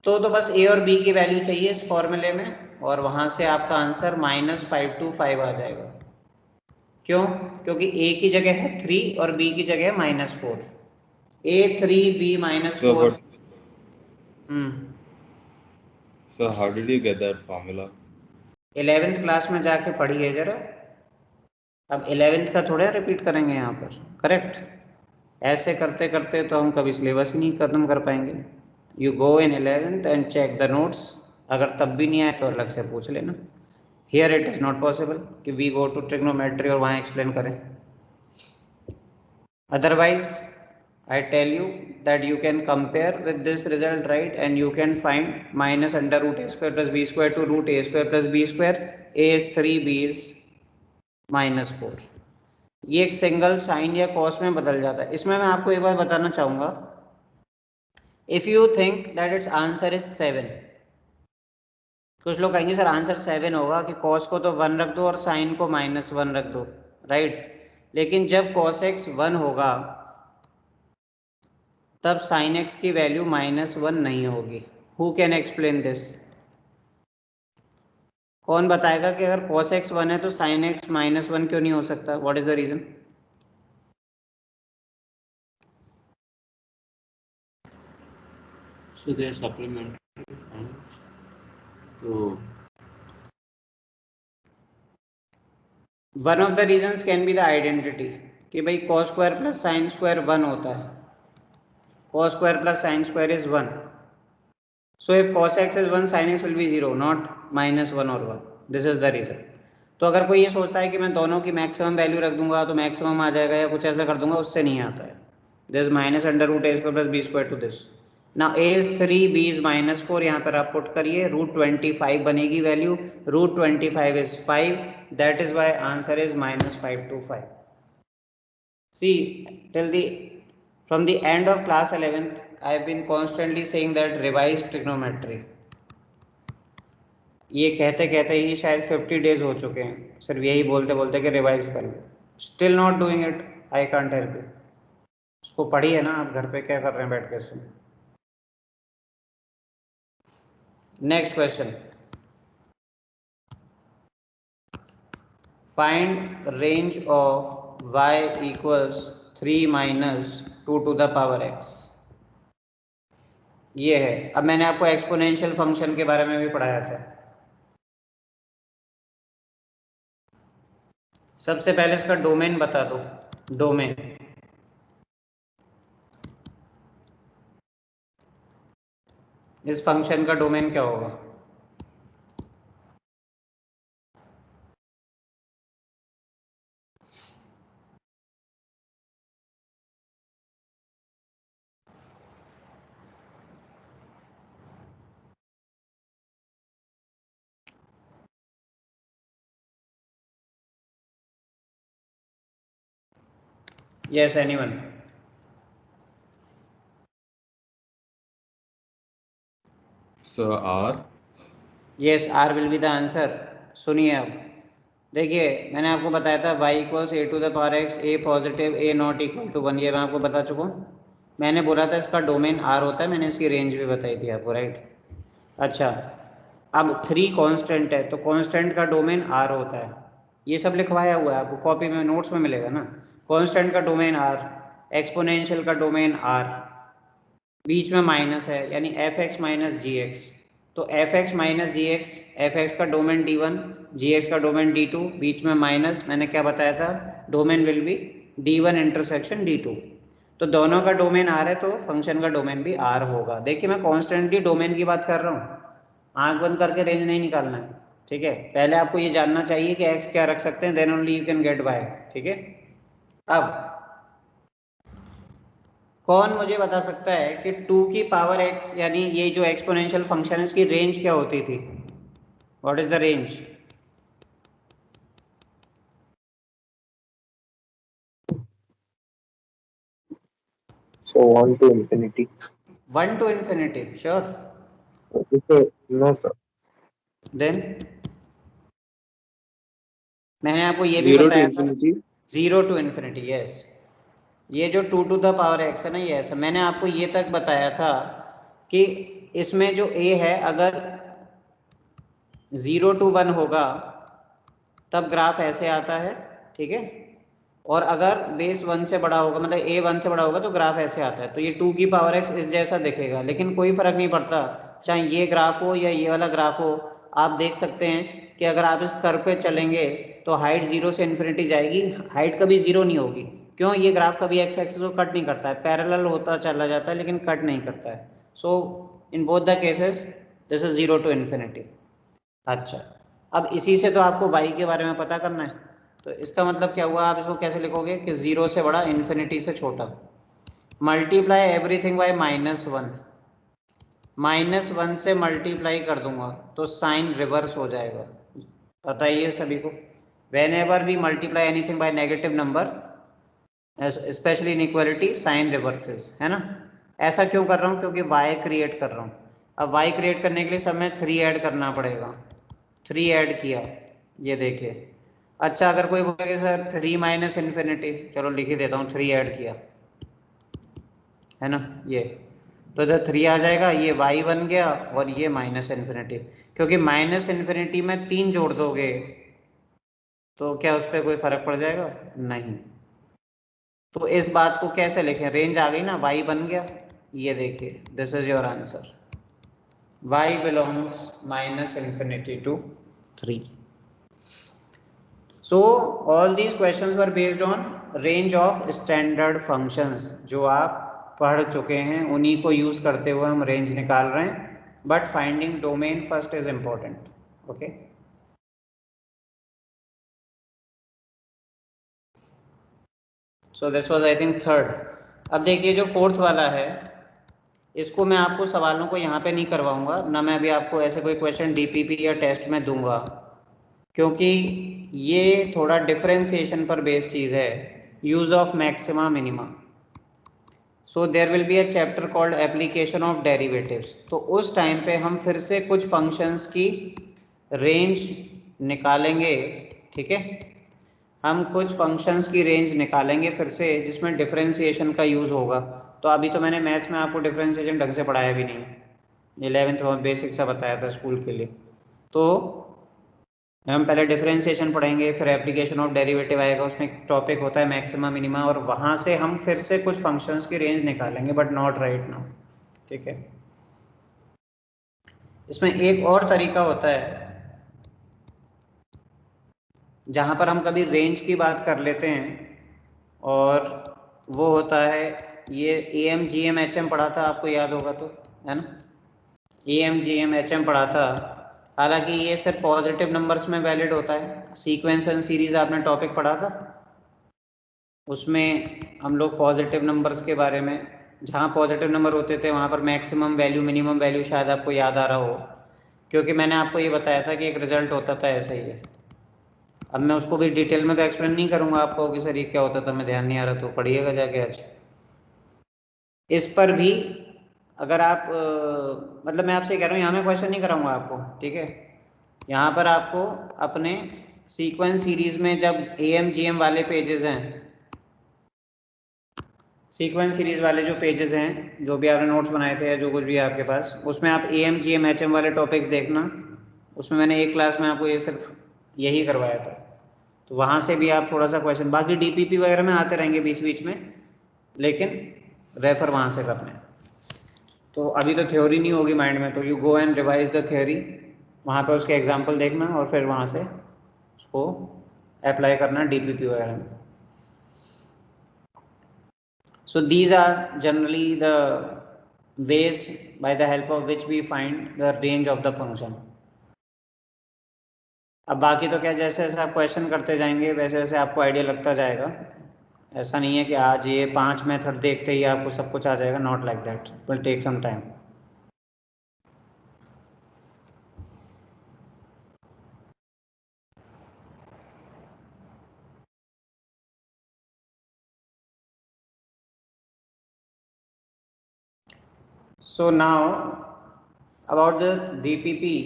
तो बस ए और बी की वैल्यू चाहिए इस फॉर्मूले में, और वहां से आपका आंसर -525 आ जाएगा। क्यों? क्योंकि ए की जगह है 3 और बी की जगह है -4। A 3 b So, -4। but हम्म। so how did you get that formula? 11th class में जाके पढ़िए जरा। अब 11th का थोड़ा रिपीट करेंगे यहाँ पर, करेक्ट? ऐसे करते करते तो हम कभी सिलेबस ही नहीं खत्म कर पाएंगे। You go in 11th and check the notes. अगर तब भी नहीं आए तो अलग से पूछ लेना। Here it is not possible कि वी गो टू ट्रिग्नोमेट्री और वहाँ एक्सप्लेन करें। Otherwise I tell you that you can compare with this result, right? And you can find minus under root a square plus b square to root a square plus b square. A is 3, b is -4। ये एक single sign या cos में बदल जाता है। इसमें मैं आपको एक बार बताना चाहूँगा, if you think that it's answer is 7, कुछ लोग कहेंगे सर आंसर 7 होगा कि कॉस को तो 1 रख दो और साइन को -1 रख दो, राइट? लेकिन जब कॉस एक्स 1 होगा तब साइन एक्स की वैल्यू -1 नहीं होगी। Who can explain this? कौन बताएगा कि अगर cos x 1 है तो sin x -1 क्यों नहीं हो सकता? What is the reason? So they are supplementary signs. So one of the reasons can be the identity, कि भाई cos square plus sine square 1 होता है। cos square plus sine square is 1। So if cos x is 1, sin x will be 0, not -1 or 1. This is the reason. तो अगर कोई ये सोचता है कि मैं दोनों की मैक्सिमम वैल्यू रख दूंगा तो मैक्सिमम आ जाएगा या कुछ ऐसा कर दूंगा, उससे नहीं आता है। This minus under root a square plus b square to this. Now a is 3, b is -4, यहाँ पर आप पुट करिए, √25 बनेगी वैल्यू। √25 इज 5, that is why answer is -525। See, till the from the end of class 11th, I have been constantly saying that revise trigonometry. ये कहते कहते ही शायद 50 डेज हो चुके हैं, सिर्फ यही बोलते बोलते कि रिवाइज कर लो। Still not doing it, I can't help you. उसको पढ़िए ना आप घर पे, क्या कर रहे हैं बैठ के सुन। Next question, find range of y इक्वल्स 3 - 2 टू द पावर x। ये है। अब मैंने आपको एक्सपोनेंशियल फंक्शन के बारे में भी पढ़ाया था। सबसे पहले इसका डोमेन बता दो। डोमेन इस फंक्शन का डोमेन क्या होगा? Yes, anyone? So R. Yes, R will be the answer. सुनिए अब, देखिए मैंने आपको बताया था y equals a to the power x, a positive, a not equal to 1, ये मैं आपको बता चुका हूँ। मैंने बोला था इसका डोमेन R होता है, मैंने इसकी रेंज भी बताई थी आपको, राइट। अच्छा, अब 3 कांस्टेंट है तो कांस्टेंट का डोमेन R होता है, ये सब लिखवाया हुआ है आपको कॉपी में, नोट्स में मिलेगा ना। कांस्टेंट का डोमेन R, एक्सपोनेंशियल का डोमेन R, बीच में माइनस है यानी एफ एक्स माइनस जी एक्स, तो एफ एक्स माइनस जी एक्स, एफ एक्स का डोमेन D1, जी एक्स का डोमेन D2, बीच में माइनस, मैंने क्या बताया था, domain will be D1 intersection D2। तो दोनों का डोमेन R है तो फंक्शन का डोमेन भी R होगा। देखिए मैं कॉन्स्टेंटली डोमेन की बात कर रहा हूँ, आंख बंद करके रेंज नहीं निकालना है, ठीक है। पहले आपको ये जानना चाहिए कि x क्या रख सकते हैं, then only you can get y, ठीक है। अब कौन मुझे बता सकता है कि 2 की पावर x यानी ये जो एक्सपोनेंशियल फंक्शन है इसकी रेंज क्या होती थी? What is the range? So 1 to infinity. 1 to infinity, sure? Okay, no sir. Then मैंने आपको ये भी 0 to बताया था, infinity. 0 to infinity, yes. ये जो 2 टू द पावर x है ना, ये ऐसा मैंने आपको ये तक बताया था कि इसमें जो a है अगर 0 to 1 होगा तब ग्राफ ऐसे आता है, ठीक है। और अगर बेस 1 से बड़ा होगा, मतलब a 1 से बड़ा होगा तो ग्राफ ऐसे आता है। तो ये 2 की पावर x इस जैसा दिखेगा, लेकिन कोई फ़र्क नहीं पड़ता चाहे ये ग्राफ हो या ये वाला ग्राफ हो। आप देख सकते हैं कि अगर आप इस कर्व पे चलेंगे तो हाइट 0 से इन्फिनिटी जाएगी, हाइट कभी 0 नहीं होगी। क्यों? ये ग्राफ कभी एक्स एक्सिस को कट नहीं करता है, पैरेलल होता चला जाता है लेकिन कट नहीं करता है। So in both the cases this is 0 to infinity. अच्छा, अब इसी से तो आपको y के बारे में पता करना है, तो इसका मतलब क्या हुआ, आप इसको कैसे लिखोगे कि 0 से बड़ा इन्फिनिटी से छोटा, मल्टीप्लाई एवरीथिंग बाय -1, -1 से मल्टीप्लाई कर दूंगा तो साइन रिवर्स हो जाएगा। पता ही है सभी को, वेन एवर भी multiply anything by negative number specially inequality sign reverses, है ना। ऐसा क्यों कर रहा हूँ? क्योंकि y क्रिएट कर रहा हूँ। अब y क्रिएट करने के लिए सब में 3 ऐड करना पड़ेगा, 3 ऐड किया, ये देखिए। अच्छा, अगर कोई बोलेगा सर 3 माइनस इन्फिनिटी, चलो लिख ही देता हूँ, 3 ऐड किया है ना, ये तो इधर 3 आ जाएगा, ये y बन गया और ये माइनस इन्फिनिटी। क्योंकि माइनस इन्फिनिटी में 3 जोड़ दोगे तो क्या उस पर कोई फर्क पड़ जाएगा? नहीं। तो इस बात को कैसे लिखें? रेंज आ गई ना, y बन गया, ये देखिए this is your answer, y belongs -infinity to 3। So all these questions were based on range of standard functions, जो आप पढ़ चुके हैं उन्हीं को यूज करते हुए हम रेंज निकाल रहे हैं, but finding domain first is important, okay. So this was I think third. अब देखिए जो फोर्थ वाला है इसको मैं आपको सवालों को यहाँ पे नहीं करवाऊंगा ना, मैं अभी आपको ऐसे कोई क्वेश्चन डीपीपी या टेस्ट में दूंगा, क्योंकि ये थोड़ा डिफरेंशिएशन पर बेस्ड चीज़ है, use of maxima minima. So there will be a chapter called application of derivatives, तो उस टाइम पे हम फिर से कुछ फंक्शंस की रेंज निकालेंगे, ठीक है। हम कुछ फंक्शंस की रेंज निकालेंगे फिर से जिसमें डिफरेंशिएशन का यूज़ होगा। तो अभी तो मैंने मैथ्स में आपको डिफरेंशिएशन ढंग से पढ़ाया भी नहीं है, 11th में बेसिक सा बताया था स्कूल के लिए। तो हम पहले डिफरेंशिएशन पढ़ेंगे, फिर एप्लीकेशन ऑफ डेरिवेटिव आएगा, उसमें एक टॉपिक होता है मैक्सिमा मिनिमा, और वहाँ से हम फिर से कुछ फंक्शंस की रेंज निकालेंगे, बट नॉट राइट नाउ, ठीक है। इसमें एक और तरीका होता है जहाँ पर हम कभी रेंज की बात कर लेते हैं, और वो होता है ये AM GM HM पढ़ा था आपको याद होगा तो, है ना। M G M H M पढ़ा था, हालांकि ये सिर्फ पॉजिटिव नंबर्स में वैलिड होता है। सीक्वेंस एंड सीरीज आपने टॉपिक पढ़ा था, उसमें हम लोग पॉजिटिव नंबर्स के बारे में, जहाँ पॉजिटिव नंबर होते थे वहाँ पर मैक्सिमम वैल्यू मिनिमम वैल्यू, शायद आपको याद आ रहा हो, क्योंकि मैंने आपको ये बताया था कि एक रिजल्ट होता था ऐसे ही है। अब मैं उसको भी डिटेल में तो एक्सप्लेन नहीं करूँगा आपको कि सर ये क्या होता था, मैं ध्यान नहीं आ रहा, तो पढ़िएगा जाके आज। इस पर भी अगर आप मतलब मैं आपसे कह रहा हूँ, यहाँ मैं क्वेश्चन नहीं कराऊंगा आपको, ठीक है। यहाँ पर आपको अपने सीक्वेंस सीरीज में जब एम जी एम वाले पेजेस हैं, सीक्वेंस सीरीज वाले जो पेजेस हैं, जो भी आपने नोट्स बनाए थे या जो कुछ भी है आपके पास, उसमें आप A M G M H M वाले टॉपिक्स देखना। उसमें मैंने एक क्लास में आपको ये सिर्फ यही करवाया था, तो वहाँ से भी आप थोड़ा सा क्वेश्चन, बाकी डीपीपी वगैरह में आते रहेंगे बीच बीच में, लेकिन रेफर वहाँ से करना है। तो अभी तो थ्योरी नहीं होगी माइंड में, तो you go and revise the theory, वहाँ पे उसके एग्जाम्पल देखना और फिर वहाँ से उसको अप्लाई करना डीपीपी वगैरह में। So these are generally the ways by the help of which we find the range of the function. अब बाकी तो क्या, जैसे जैसे आप क्वेश्चन करते जाएंगे वैसे वैसे आपको आइडिया लगता जाएगा। ऐसा नहीं है कि आज ये 5 मेथड देखते ही आपको सब कुछ आ जाएगा, not like that, will take some time. So now about the DPP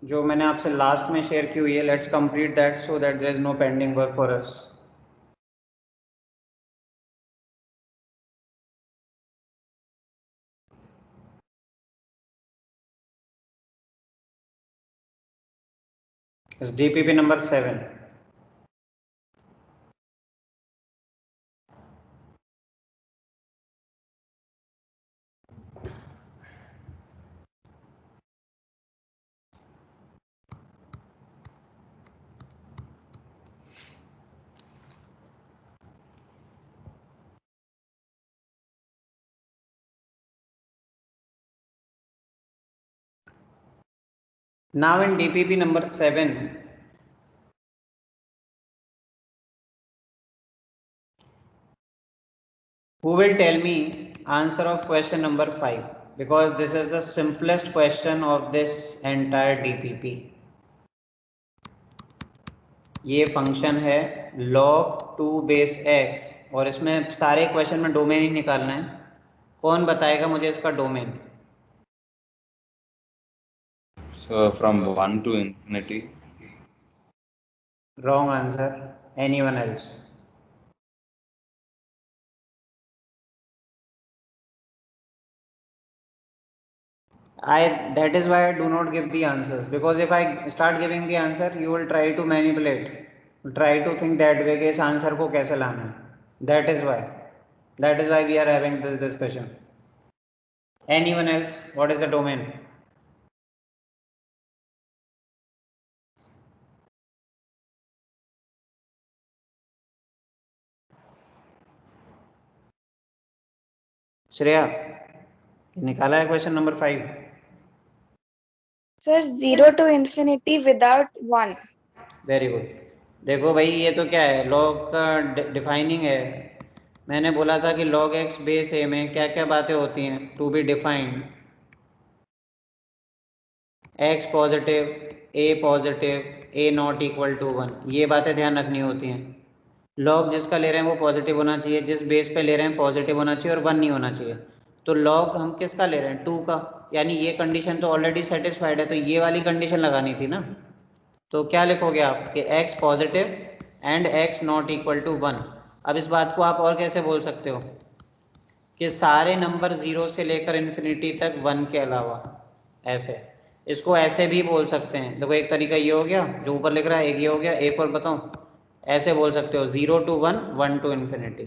जो मैंने आपसे लास्ट में शेयर की हुई है, let's complete that so that there is no pending work for us. It's DPP number 7। Now in DPP number 7, who will tell me answer of question number 5, because this is the simplest question of this entire DPP. ये function है log 2 base x और इसमें सारे question में domain ही निकालना है। कौन बताएगा मुझे इसका domain? So from 1 to infinity. Wrong answer. Anyone else? That is why I do not give the answers, because if I start giving the answer you will try to manipulate, try to think that way कि इस answer को कैसे लाना है. That is why we are having this discussion. Anyone else? What is the domain? Shreya, निकाला है question number 5? Sir 0 to infinity without 1. Very good. देखो भाई, ये तो क्या है, लॉग का डिफाइनिंग है। मैंने बोला था कि log x बेस a में क्या क्या बातें होती हैं, to be defined. x positive, a positive, a not equal to 1, ये बातें ध्यान रखनी होती हैं। log जिसका ले रहे हैं वो पॉजिटिव होना चाहिए, जिस बेस पे ले रहे हैं पॉजिटिव होना चाहिए और 1 नहीं होना चाहिए। तो log हम किसका ले रहे हैं? 2 का, यानी ये कंडीशन तो ऑलरेडी सेटिस्फाइड है, तो ये वाली कंडीशन लगानी थी ना। तो क्या लिखोगे आप कि x positive and x not equal to 1। अब इस बात को आप और कैसे बोल सकते हो कि सारे नंबर 0 से लेकर इन्फिनिटी तक 1 के अलावा, ऐसे। इसको ऐसे भी बोल सकते हैं, देखो एक तरीका ये हो गया जो ऊपर लिख रहा है, एक ये हो गया, एक और बताऊं, ऐसे बोल सकते हो 0 to 1, 1 to इन्फिनिटी।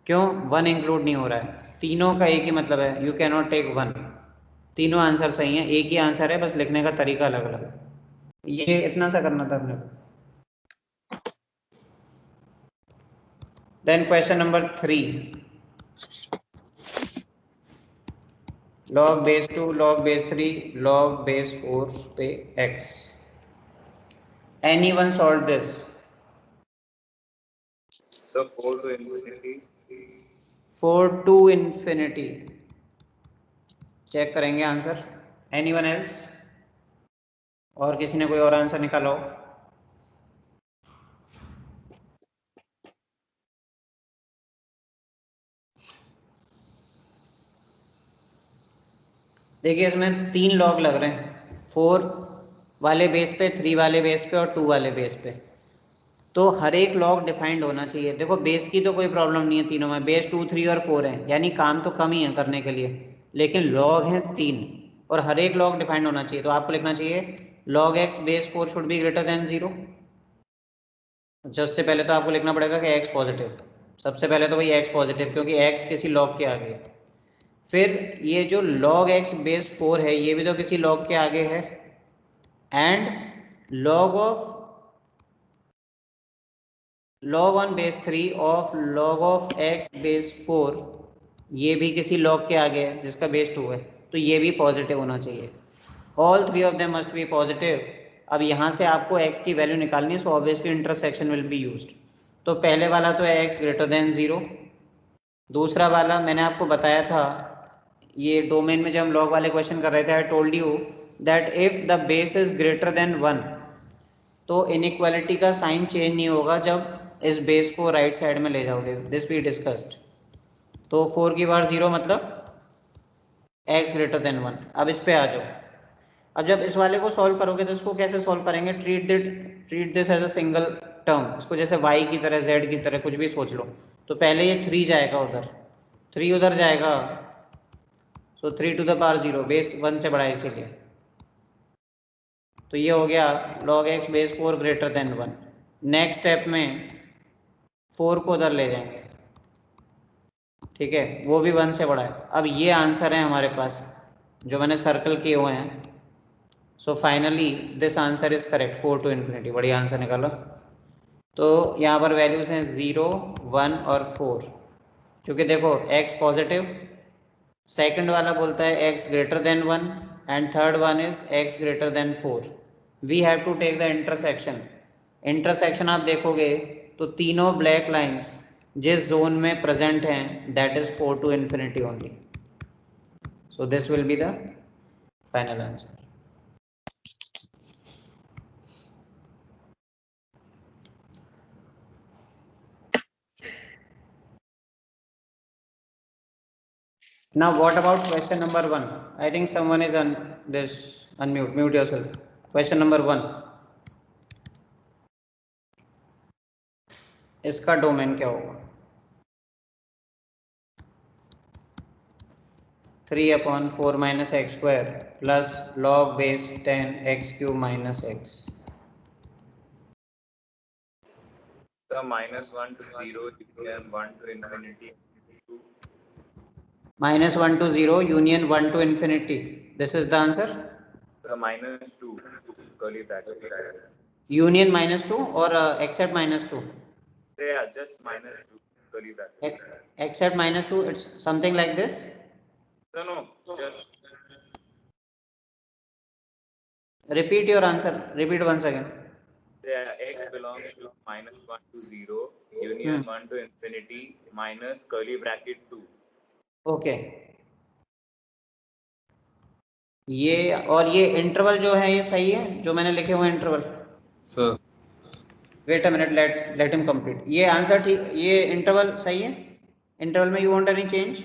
क्यों 1 इंक्लूड नहीं हो रहा है? तीनों का एक ही मतलब है, यू कैन नॉट टेक 1। तीनों आंसर सही हैं, एक ही आंसर है, बस लिखने का तरीका अलग अलग है। ये इतना सा करना था अपने को। Then question number 3, log base 2, log base 3, log base 4 पे x. Anyone solved this? So 4 to infinity. 4 to infinity. Check करेंगे आंसर. Anyone else? और किसी ने कोई और आंसर निकाला हो? देखिए इसमें 3 लॉग लग रहे हैं, 4 वाले बेस पे, 3 वाले बेस पे और 2 वाले बेस पे. तो हर एक लॉग डिफाइंड होना चाहिए. देखो बेस की तो कोई प्रॉब्लम नहीं है, तीनों में बेस 2, 3 और 4 है, यानी काम तो कम ही है करने के लिए, लेकिन लॉग हैं 3 और हर एक लॉग डिफाइंड होना चाहिए. तो आपको लिखना चाहिए log x base 4 should be greater than 0. सबसे पहले तो आपको लिखना पड़ेगा कि x पॉजिटिव. सबसे पहले तो भाई x पॉजिटिव, क्योंकि x किसी लॉग के आगे है. फिर ये जो log x बेस 4 है ये भी तो किसी log के आगे है. And log on base 3 of log of x base 4 ये भी किसी log के आगे है जिसका बेस 2 है, तो ये भी पॉजिटिव होना चाहिए. All 3 of them must be positive. अब यहाँ से आपको x की वैल्यू निकालनी है, so obviously intersection will be used. तो पहले वाला तो है x ग्रेटर देन 0. दूसरा वाला मैंने आपको बताया था, ये डोमेन में जब हम लॉग वाले क्वेश्चन कर रहे थे, आई told you that if the base is greater than 1 तो इनइक्वालिटी का साइन चेंज नहीं होगा जब इस बेस को राइट साइड में ले जाओगे. This we discussed. तो 4 की बार 0 मतलब x ग्रेटर देन 1. अब इस पे आ जाओ. अब जब इस वाले को सॉल्व करोगे तो इसको कैसे सॉल्व करेंगे? Treat this as a single term. इसको जैसे y की तरह, z की तरह कुछ भी सोच लो. तो पहले ये 3 जाएगा उधर, 3 उधर जाएगा, सो 3 टू द पावर 0, बेस 1 से बड़ा है इसीलिए. तो ये हो गया log x base 4 greater than 1. Next step में 4 को उधर ले जाएंगे, ठीक है, वो भी 1 से बड़ा है. अब ये आंसर है हमारे पास जो मैंने सर्कल किए हुए हैं. So finally this answer is correct, 4 to infinity. बढ़िया आंसर निकाला. तो यहाँ पर वैल्यूज हैं 0, 1 और 4. क्योंकि देखो x पॉजिटिव, सेकंड वाला बोलता है x greater than 1 and third one is x greater than 4. We have to take the intersection. Intersection आप देखोगे तो तीनों ब्लैक लाइंस जिस जोन में प्रेजेंट हैं that is 4 to infinity only. So this will be the final answer. Now what about question number 1? I think someone is on this. Unmute, mute yourself. Question number 1. इसका domain क्या होगा? 3/4 minus x square plus log base 10 x cube minus x. So -1 to 0 and 1 to infinity. -1 to 0 union 1 to infinity. This is the answer. So -2 curly bracket. Union -2 or except -2? Yeah, just -2 curly bracket. Except -2, it's something like this. No, just Repeat your answer. Repeat once again. x belongs to -1 to 0 union 1 to infinity minus curly bracket 2. Okay. ये और ये interval जो है ये सही है जो मैंने लिखे हुए interval? Sir, wait a minute, let him complete. ये आंसर ठीक, ये इंटरवल सही है? इंटरवल में you want any change?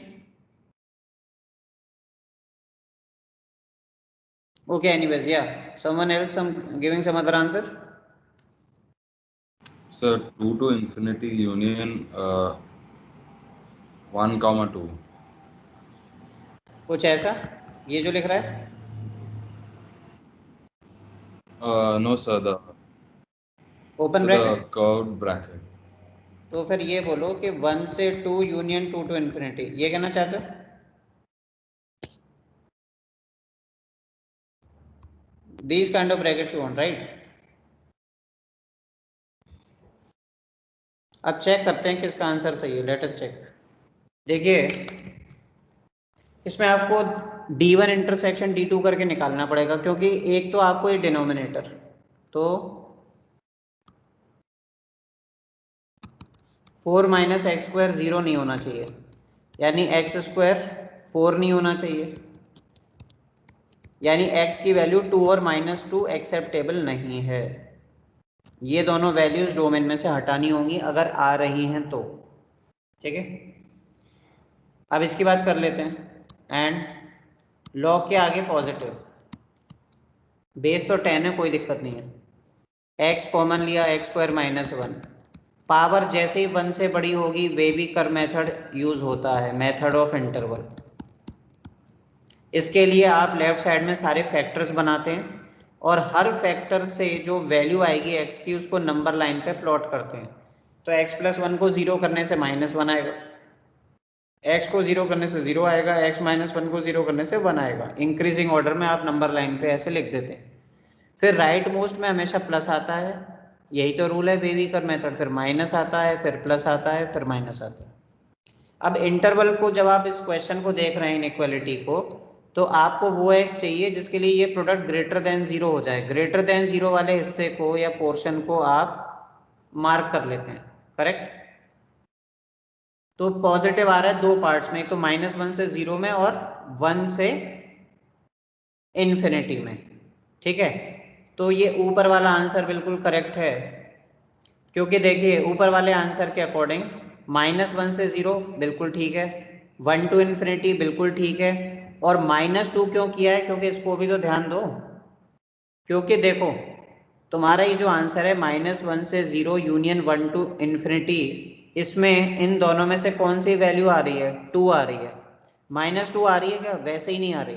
Okay, anyways, या someone else some giving some other answer? sir, 2 to infinity union 1, 2. कुछ ऐसा ये जो लिख रहा है? No, sir, the open the bracket. curved bracket. तो फिर ये बोलो कि 1 से 2 यूनियन 2 टू इन्फिनिटी, ये कहना चाहते हो? These kind of brackets you want, right? अब चेक करते हैं किसका आंसर सही है. Let us check. देखिए इसमें आपको D1 इंटरसेक्शन D2 करके निकालना पड़ेगा, क्योंकि एक तो आपको ये डिनोमिनेटर, तो 4 माइनस एक्स स्क्वायर 0 नहीं होना चाहिए, यानी एक्स स्क्वायर 4 नहीं होना चाहिए, यानी x की वैल्यू 2 और -2 एक्सेप्टेबल नहीं है। ये दोनों वैल्यूज डोमेन में से हटानी होंगी अगर आ रही हैं तो, ठीक है। अब इसकी बात कर लेते हैं। एंड लॉग के आगे पॉजिटिव, बेस तो 10 है, कोई दिक्कत नहीं है। x कॉमन लिया, एक्स स्क्वायर -1, पावर जैसे ही 1 से बड़ी होगी वेबीकर मेथड यूज होता है, मेथड ऑफ इंटरवल। इसके लिए आप लेफ्ट साइड में सारे फैक्टर्स बनाते हैं और हर फैक्टर से जो वैल्यू आएगी x की उसको नंबर लाइन पे प्लॉट करते हैं। तो x + 1 को 0 करने से -1 आएगा, x को 0 करने से 0 आएगा, x - 1 को 0 करने से 1 आएगा। इंक्रीजिंग ऑर्डर में आप नंबर लाइन पे ऐसे लिख देते हैं। फिर राइट मोस्ट में हमेशा प्लस आता है, यही तो रूल है वेबीकर मेथड। फिर माइनस आता है, फिर प्लस आता है, फिर माइनस आता है। अब इंटरवल को जब आप इस क्वेश्चन को देख रहे हैं, इनइक्वालिटी को, तो आपको वो x चाहिए जिसके लिए ये प्रोडक्ट ग्रेटर देन 0 हो जाए। ग्रेटर देन 0 वाले हिस्से को या पोर्शन को आप मार्क कर लेते हैं, करेक्ट। तो पॉजिटिव आ रहा है दो पार्ट्स में, एक तो -1 से 0 में और 1 से इन्फिनिटी में, ठीक है। तो ये ऊपर वाला आंसर बिल्कुल करेक्ट है, क्योंकि देखिए ऊपर वाले आंसर के अकॉर्डिंग -1 से 0 बिल्कुल ठीक है, 1 to इन्फिनिटी बिल्कुल ठीक है, और -2 क्यों किया है, क्योंकि इसको भी तो ध्यान दो। क्योंकि देखो तुम्हारा ये जो आंसर है -1 से 0 यूनियन 1 to इन्फिनिटी, इसमें इन दोनों में से कौन सी वैल्यू आ रही है, 2 आ रही है। -2 आ रही है क्या, वैसे ही नहीं आ रही।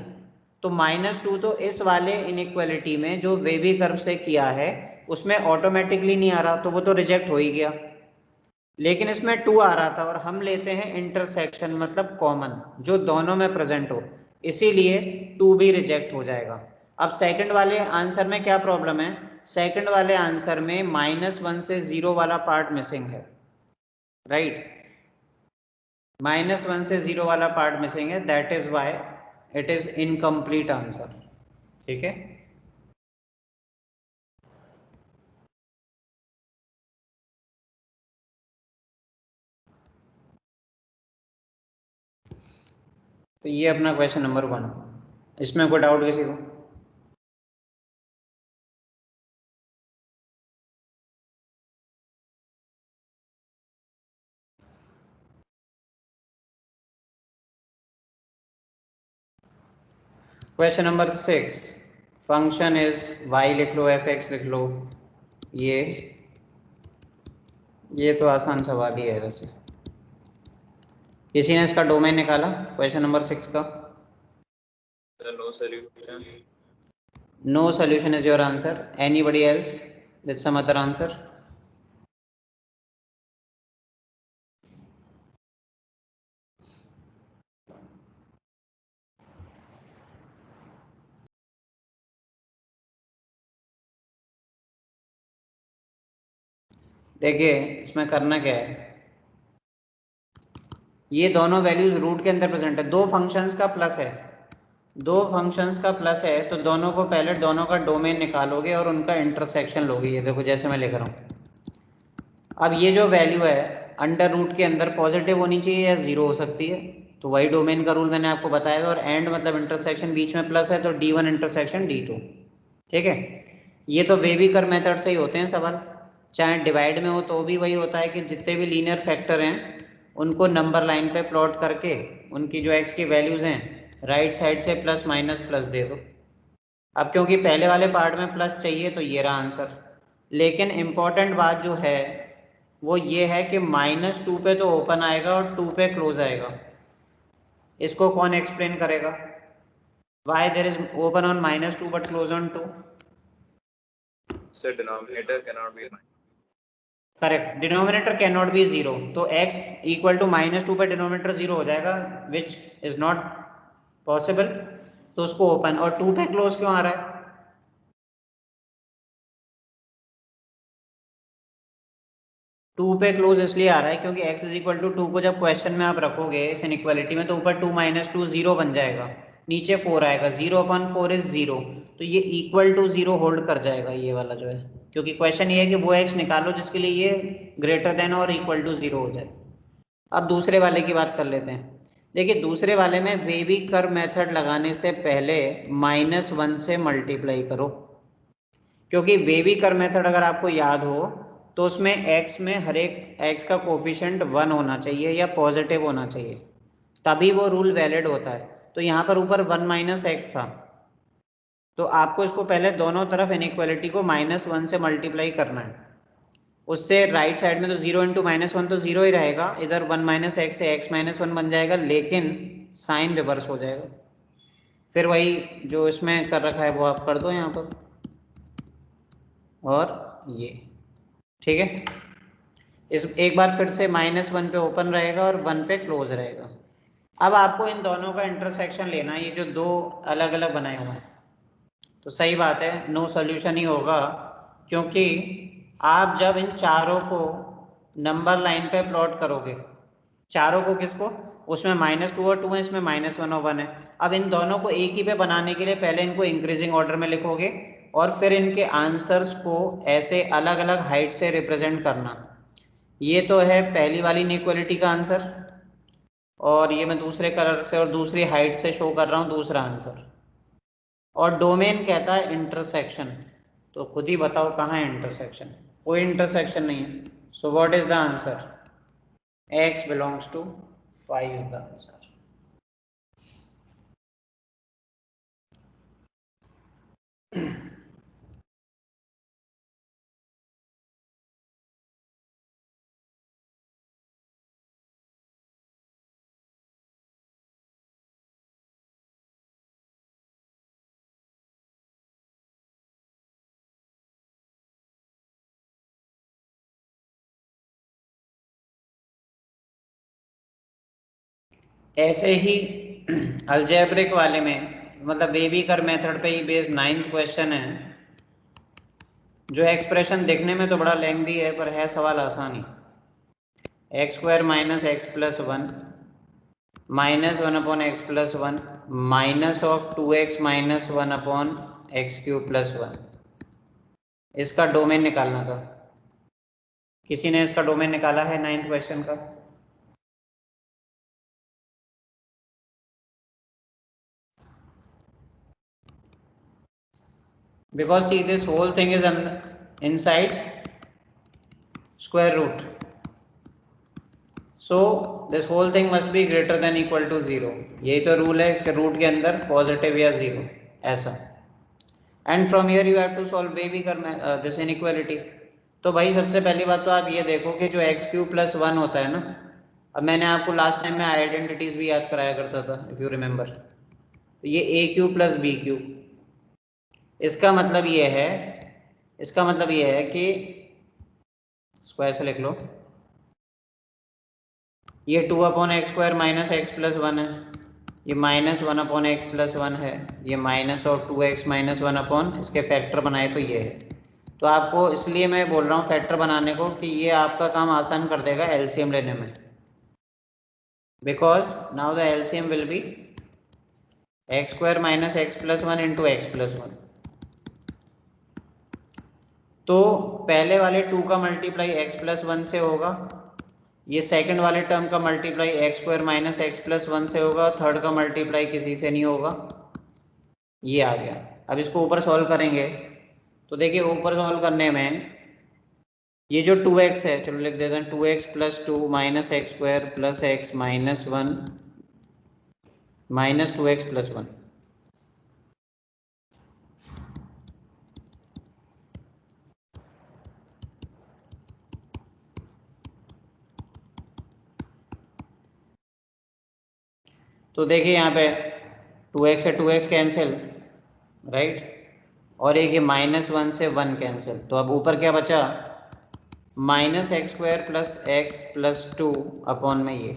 तो -2 तो इस वाले इनइक्वालिटी में जो वेबी कर्व से किया है उसमें ऑटोमेटिकली नहीं आ रहा, तो वो तो रिजेक्ट हो ही गया। लेकिन इसमें 2 आ रहा था और हम लेते हैं इंटरसेक्शन, मतलब कॉमन जो दोनों में प्रेजेंट हो, इसीलिए 2 भी रिजेक्ट हो जाएगा। अब सेकंड वाले आंसर में क्या प्रॉब्लम है, सेकंड वाले आंसर में -1 से 0 वाला पार्ट मिसिंग है, राइट। -1 से 0 वाला पार्ट मिसिंग है, that is why it is incomplete answer, ठीक है। तो ये अपना क्वेश्चन नंबर 1, इसमें कोई डाउट किसी को। Question number 6, function is y लिख लो, f(x) लिख लो। ये तो आसान सवाल ही है वैसे। किसी ने इसका डोमेन निकाला क्वेश्चन नंबर 6 का? No solution. No solution is your answer. Anybody else with some other answer? देखिए इसमें करना क्या है, ये दोनों वैल्यूज रूट के अंदर प्रेजेंट है, दो फंक्शंस का प्लस है, दो फंक्शंस का प्लस है, तो दोनों को पहले दोनों का डोमेन निकालोगे और उनका इंटरसेक्शन लोगे। ये देखो जैसे मैं लिख रहा हूँ। अब ये जो वैल्यू है अंडर रूट के अंदर पॉजिटिव होनी चाहिए या 0 हो सकती है, तो वही डोमेन का रूल मैंने आपको बताया था। और एंड मतलब इंटरसेक्शन बीच में प्लस है, तो D1 इंटरसेक्शन D2, ठीक है। ये तो वेबीकर मेथड से ही होते हैं सवाल, चाहे डिवाइड में हो तो भी वही होता है कि जितने भी लीनियर फैक्टर हैं उनको नंबर लाइन पे प्लॉट करके उनकी जो x की वैल्यूज़ हैं राइट साइड से प्लस माइनस प्लस दे दो। अब क्योंकि पहले वाले पार्ट में प्लस चाहिए तो ये रहा आंसर। लेकिन इम्पॉर्टेंट बात जो है वो ये है कि -2 पे तो ओपन आएगा और 2 पे क्लोज आएगा। इसको कौन एक्सप्लेन करेगा, why there is open on -2 but close on 2? So denominator cannot be correct, denominator can not be 0, तो x इक्वल टू -2 पे डिनोमिनेटर 0 हो जाएगा, विच इज नॉट पॉसिबल। तो उसको ओपन, और 2 पे क्लोज क्यों आ रहा है? 2 पे क्लोज इसलिए आ रहा है क्योंकि x इज इक्वल टू 2 को जब क्वेश्चन में आप रखोगे इस इनइक्वालिटी में तो ऊपर 2 माइनस 2 0 बन जाएगा, नीचे 4 आएगा, 0/4 इज 0, तो ये इक्वल टू 0 होल्ड कर जाएगा ये वाला जो है, क्योंकि क्वेश्चन ये है कि वो x निकालो जिसके लिए ये ग्रेटर देन और इक्वल टू 0 हो जाए। अब दूसरे वाले की बात कर लेते हैं। देखिए दूसरे वाले में वेवी कर्व मेथड लगाने से पहले -1 से मल्टीप्लाई करो, क्योंकि वेवी कर्व मेथड अगर आपको याद हो तो उसमें x में हर एक x का कोफिशिएंट 1 होना चाहिए या पॉजिटिव होना चाहिए, तभी वो रूल वैलिड होता है। तो यहाँ पर ऊपर 1 - x था, तो आपको इसको पहले दोनों तरफ इनइक्वालिटी को -1 से मल्टीप्लाई करना है। उससे राइट साइड में तो 0 × -1 तो 0 ही रहेगा, इधर 1 - x से x - 1 बन जाएगा, लेकिन साइन रिवर्स हो जाएगा। फिर वही जो इसमें कर रखा है वो आप कर दो यहाँ पर, और ये ठीक है। इस एक बार फिर से -1 पे ओपन रहेगा और 1 पे क्लोज रहेगा। अब आपको इन दोनों का इंटरसेक्शन लेना है, ये जो दो अलग अलग बनाए हुए हैं, तो सही बात है नो सॉल्यूशन ही होगा, क्योंकि आप जब इन चारों को नंबर लाइन पे प्लॉट करोगे, चारों को किसको, उसमें -2 और 2 है, इसमें -1 और 1 है। अब इन दोनों को एक ही पे बनाने के लिए पहले इनको इंक्रीजिंग ऑर्डर में लिखोगे और फिर इनके आंसर्स को ऐसे अलग अलग हाइट से रिप्रेजेंट करना। ये तो है पहली वाली इनइक्वालिटी का आंसर, और ये मैं दूसरे कलर से और दूसरी हाइट से शो कर रहा हूँ दूसरा आंसर। और डोमेन कहता है इंटरसेक्शन, तो खुद ही बताओ कहाँ है इंटरसेक्शन, कोई इंटरसेक्शन नहीं है। So what is the answer, x belongs to 5 is the answer। ऐसे ही अलजेब्रिक वाले में, मतलब बेबी कर मेथड पे ही बेस्ड 9th क्वेश्चन है, जो एक्सप्रेशन देखने में तो बड़ा लेंथी है पर है सवाल आसान ही। x² - x + 1 -1/x + 1 -2x - 1/x³ + 1, इसका डोमेन निकालना था। किसी ने इसका डोमेन निकाला है 9th क्वेश्चन का? Because see this whole thing is inside square root, so this whole thing must be greater than equal to 0। यही तो रूल है कि रूट के अंदर पॉजिटिव या 0 ऐसा। And from here you have to solve baby कर दिस इनइक्वालिटी। तो भाई सबसे पहली बात तो आप ये देखो कि जो x³ + 1 होता है ना, अब मैंने आपको लास्ट टाइम में आइडेंटिटीज भी याद कराया करता था इफ यू रिमेंबर, तो ये a³ + b³, इसका मतलब ये है, इसका मतलब ये है कि इसको ऐसे लिख लो, ये 2/x² - x + 1 है, ये -1/x + 1 है, ये -2x - 1 इसके फैक्टर बनाए तो ये है। तो आपको इसलिए मैं बोल रहा हूँ फैक्टर बनाने को कि ये आपका काम आसान कर देगा एलसीएम लेने में, because now the LCM will be x² - x + 1 × x + 1। तो पहले वाले 2 का मल्टीप्लाई x + 1 से होगा, ये सेकंड वाले टर्म का मल्टीप्लाई x² - x + 1 से होगा, थर्ड का मल्टीप्लाई किसी से नहीं होगा, ये आ गया। अब इसको ऊपर सॉल्व करेंगे तो देखिए ऊपर सॉल्व करने में ये जो 2x है, चलो लिख देते हैं 2x + 2 - x² + x - 1 -2x + 1। तो देखिए यहाँ पे 2x से 2x कैंसिल, राइट, और एक ये -1 से 1 कैंसिल, तो अब ऊपर क्या बचा, -x² + x + 2 अपॉन में ये।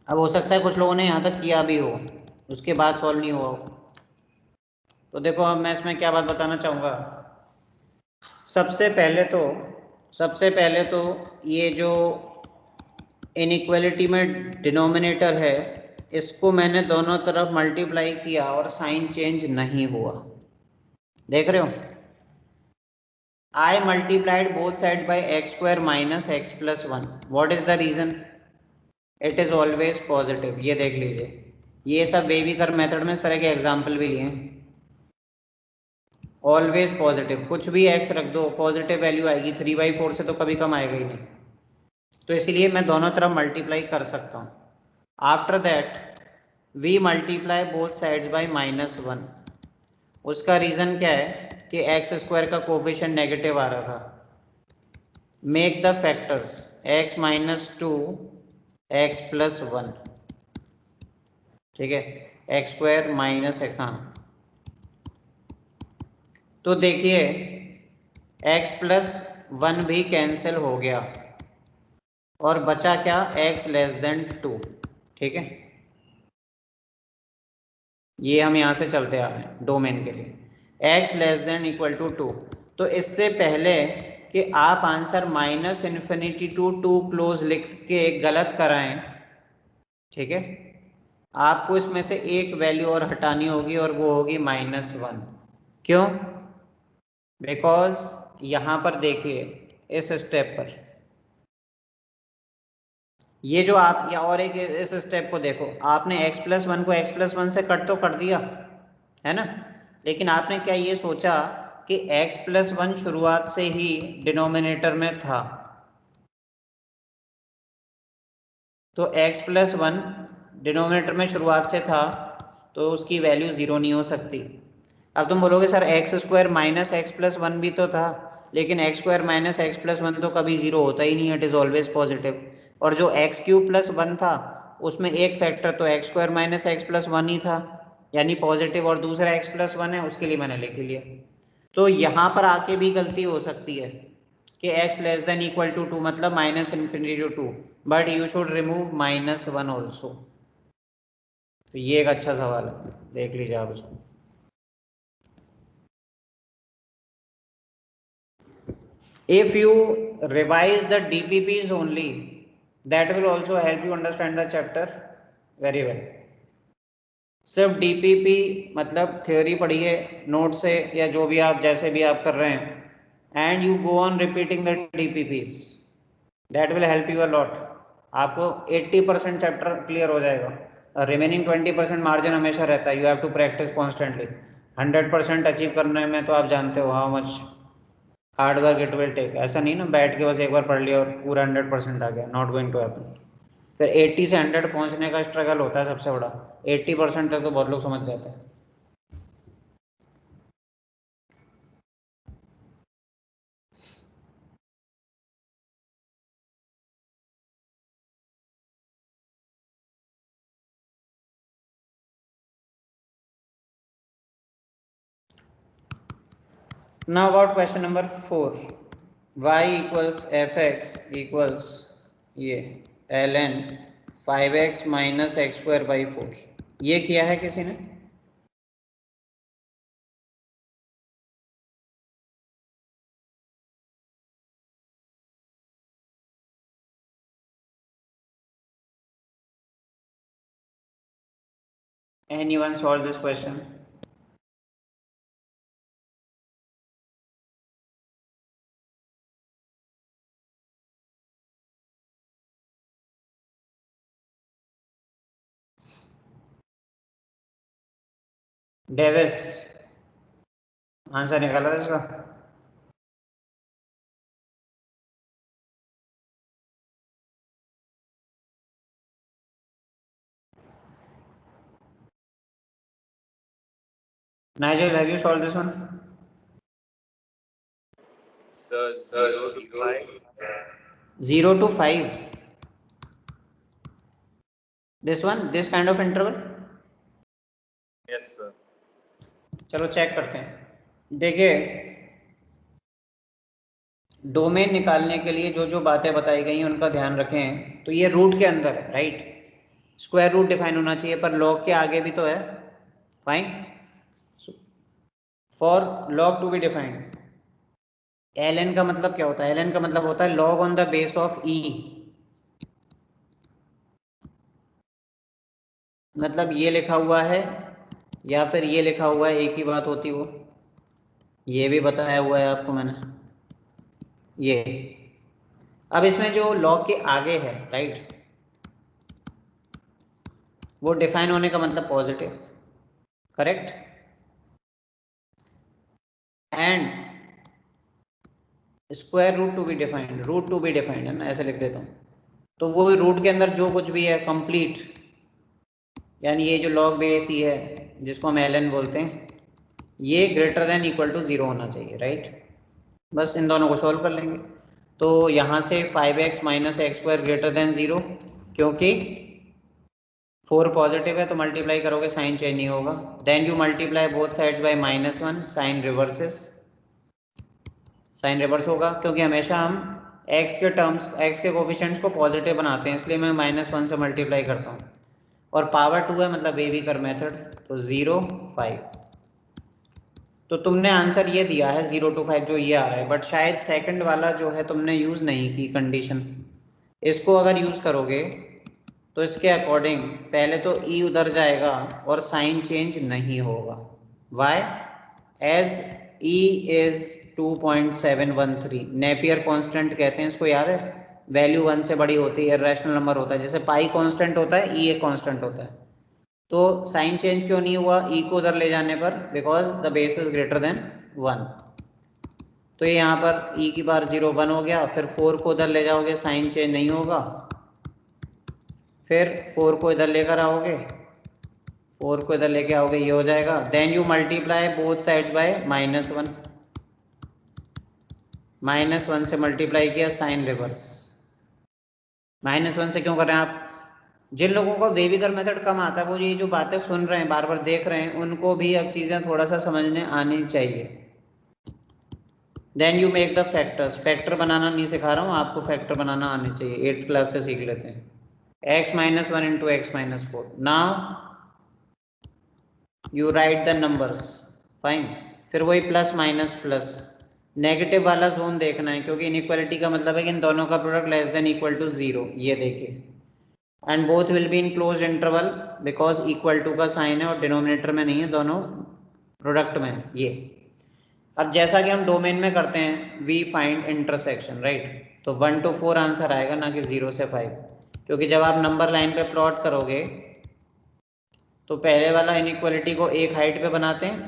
अब हो सकता है कुछ लोगों ने यहाँ तक किया भी हो, उसके बाद सॉल्व नहीं हुआ हो। तो देखो अब मैं इसमें क्या बात बताना चाहूँगा, सबसे पहले तो सबसे पहले तो ये जो इनइक्वालिटी में डिनोमिनेटर है इसको मैंने दोनों तरफ मल्टीप्लाई किया और साइन चेंज नहीं हुआ, देख रहे हो। I multiplied both sides by x square minus x plus 1. What is the reason? It is always positive. ये देख लीजिए, ये सब बेबी कर मेथड में इस तरह के एग्जाम्पल भी लिए हैं। ऑलवेज पॉजिटिव, कुछ भी x रख दो पॉजिटिव वैल्यू आएगी, 3/4 से तो कभी कम आएगा ही नहीं, तो इसीलिए मैं दोनों तरफ मल्टीप्लाई कर सकता हूँ। After that we multiply both sides by -1। उसका रीज़न क्या है कि एक्स स्क्वायर का कोफिशिएंट नेगेटिव आ रहा था। Make the factors x -2 x + 1, ठीक है, एक्स स्क्वायर माइनस एक, हाँ, तो देखिए x + 1 भी कैंसिल हो गया और बचा क्या, x <2, ठीक है। ये हम यहाँ से चलते आ रहे हैं डोमेन के लिए, x <= 2। तो इससे पहले कि आप आंसर -∞ to 2 क्लोज लिख के गलत कराएं, ठीक है, आपको इसमें से एक वैल्यू और हटानी होगी और वो होगी -1। क्यों? बिकॉज यहाँ पर देखिए इस स्टेप पर, ये जो आप, या और एक इस स्टेप को देखो, आपने x + 1 को x + 1 से कट तो कर दिया है ना, लेकिन आपने क्या ये सोचा कि x + 1 शुरुआत से ही डिनोमिनेटर में था, तो x + 1 डिनोमिनेटर में शुरुआत से था तो उसकी वैल्यू 0 नहीं हो सकती। अब तुम बोलोगे सर x² - x + 1 भी तो था, लेकिन x² - x + 1 तो कभी 0 होता ही नहीं, इट इज़ ऑलवेज पॉजिटिव। और जो x³ + 1 था उसमें एक फैक्टर तो x² - x + 1 ही था, यानी पॉजिटिव, और दूसरा x + 1 है, उसके लिए मैंने लिख लिया। तो यहाँ पर आके भी गलती हो सकती है कि x <= 2 मतलब -∞ to 2, but you should remove -1 also. तो ये एक अच्छा सवाल है, देख लीजिए आप उसको। If you revise the DPPs only, that will also help you understand the chapter very well. सिर्फ DPP मतलब थ्योरी पढ़िए नोट से या जो भी आप जैसे भी आप कर रहे हैं, and you go on repeating the DPPs, that will help you a lot. आपको 80% चैप्टर क्लियर हो जाएगा, रिमेनिंग 20% मार्जिन हमेशा रहता है, you have to practice constantly. 100% achieve करने में तो आप जानते हो how much hard work it will take. ऐसा नहीं ना बैठ के बस एक बार पढ़ लिया और पूरा 100% आ गया, नॉट गोइंग टू हैपन। फिर 80 से 100 पहुंचने का स्ट्रगल होता है सबसे बड़ा, 80% तक तो बहुत लोग समझ जाते हैं। Now about question number 4, y = fx = ये ln 5x - x²/4, ये किया है किसी ने? Anyone solve this question? Davis answer निकाला था इसका? Nigel, have you solved this one? Sir, 0 to 5. 0 to 5. This one, this kind of interval? Yes, sir. चलो चेक करते हैं। देखिए डोमेन निकालने के लिए जो जो बातें बताई गई हैं उनका ध्यान रखें। तो ये रूट के अंदर है, राइट, स्क्वायर रूट डिफाइन होना चाहिए, पर लॉग के आगे भी तो है, fine, for log to be defined ln का मतलब क्या होता है? ln का मतलब होता है log on the base of e, मतलब ये लिखा हुआ है या फिर ये लिखा हुआ है, एक ही बात होती वो। ये भी बताया हुआ है आपको मैंने ये। अब इसमें जो log के आगे है, राइट, वो डिफाइन होने का मतलब positive, correct. And square root to be defined, root to be defined है ना, ऐसे लिख देता हूँ। तो वो रूट के अंदर जो कुछ भी है कंप्लीट, यानी ये जो log बेस ही है जिसको हम ln बोलते हैं, ये ग्रेटर देन इक्वल टू 0 होना चाहिए, राइट। बस इन दोनों को सॉल्व कर लेंगे। तो यहाँ से 5x minus x square greater than 0, क्योंकि 4 पॉजिटिव है तो मल्टीप्लाई करोगे साइन चेंज नहीं होगा। Then you multiply both sides by -1, sign reverses, sign reverse होगा, क्योंकि हमेशा हम x के टर्म्स, x के कोफिशिएंट्स को पॉजिटिव बनाते हैं, इसलिए मैं -1 से मल्टीप्लाई करता हूँ। और पावर 2 है मतलब बेबी कर मेथड, तो 0 5। तो तुमने आंसर ये दिया है 0 to 5 जो ये आ रहा है, बट शायद सेकंड वाला जो है तुमने यूज़ नहीं की कंडीशन। इसको अगर यूज़ करोगे तो इसके अकॉर्डिंग पहले तो e उधर जाएगा और साइन चेंज नहीं होगा। Why? As e is 2.713, Napier constant कहते हैं इसको, याद है? वैल्यू 1 से बड़ी होती है, इररेशनल नंबर होता है, जैसे पाई कांस्टेंट होता है, e एक कांस्टेंट होता है। तो साइन चेंज क्यों नहीं हुआ e को उधर ले जाने पर? Because the base is greater than 1। तो ये यहाँ पर e की बार 0 1 हो गया, फिर 4 को उधर ले जाओगे साइन चेंज नहीं होगा, फिर 4 को इधर लेकर आओगे, 4 को इधर लेके आओगे, ये हो जाएगा। Then you multiply both sides by -1, -1 से मल्टीप्लाई किया, साइन रिवर्स। -1 से क्यों कर रहे हैं आप? जिन लोगों को बेबीकर मेथड कम आता है, वो ये जो बातें सुन रहे हैं, बार बार देख रहे हैं, उनको भी अब चीज़ें थोड़ा सा समझने आनी चाहिए। Then you make the factors, factor बनाना नहीं सिखा रहा हूँ आपको, फैक्टर बनाना आनी चाहिए, 8th क्लास से सीख लेते हैं। x - 1 into x - 4, now you right the numbers, fine. फिर वही प्लस माइनस प्लस, नेगेटिव वाला जोन देखना है, क्योंकि इनइक्वालिटी का मतलब है कि इन दोनों का product less than equal to 0, ये देखिए। And both will be in close interval, because equal to का साइन है और डिनोमिनेटर में नहीं है, दोनों प्रोडक्ट में है ये। अब जैसा कि हम डोमेन में करते हैं, वी फाइंड इंटरसेक्शन, राइट। तो 1 to 4 आंसर आएगा, ना कि 0 से 5, क्योंकि जब आप नंबर लाइन पे प्लॉट करोगे तो पहले वाला इनइक्वालिटी को एक हाइट पे बनाते हैं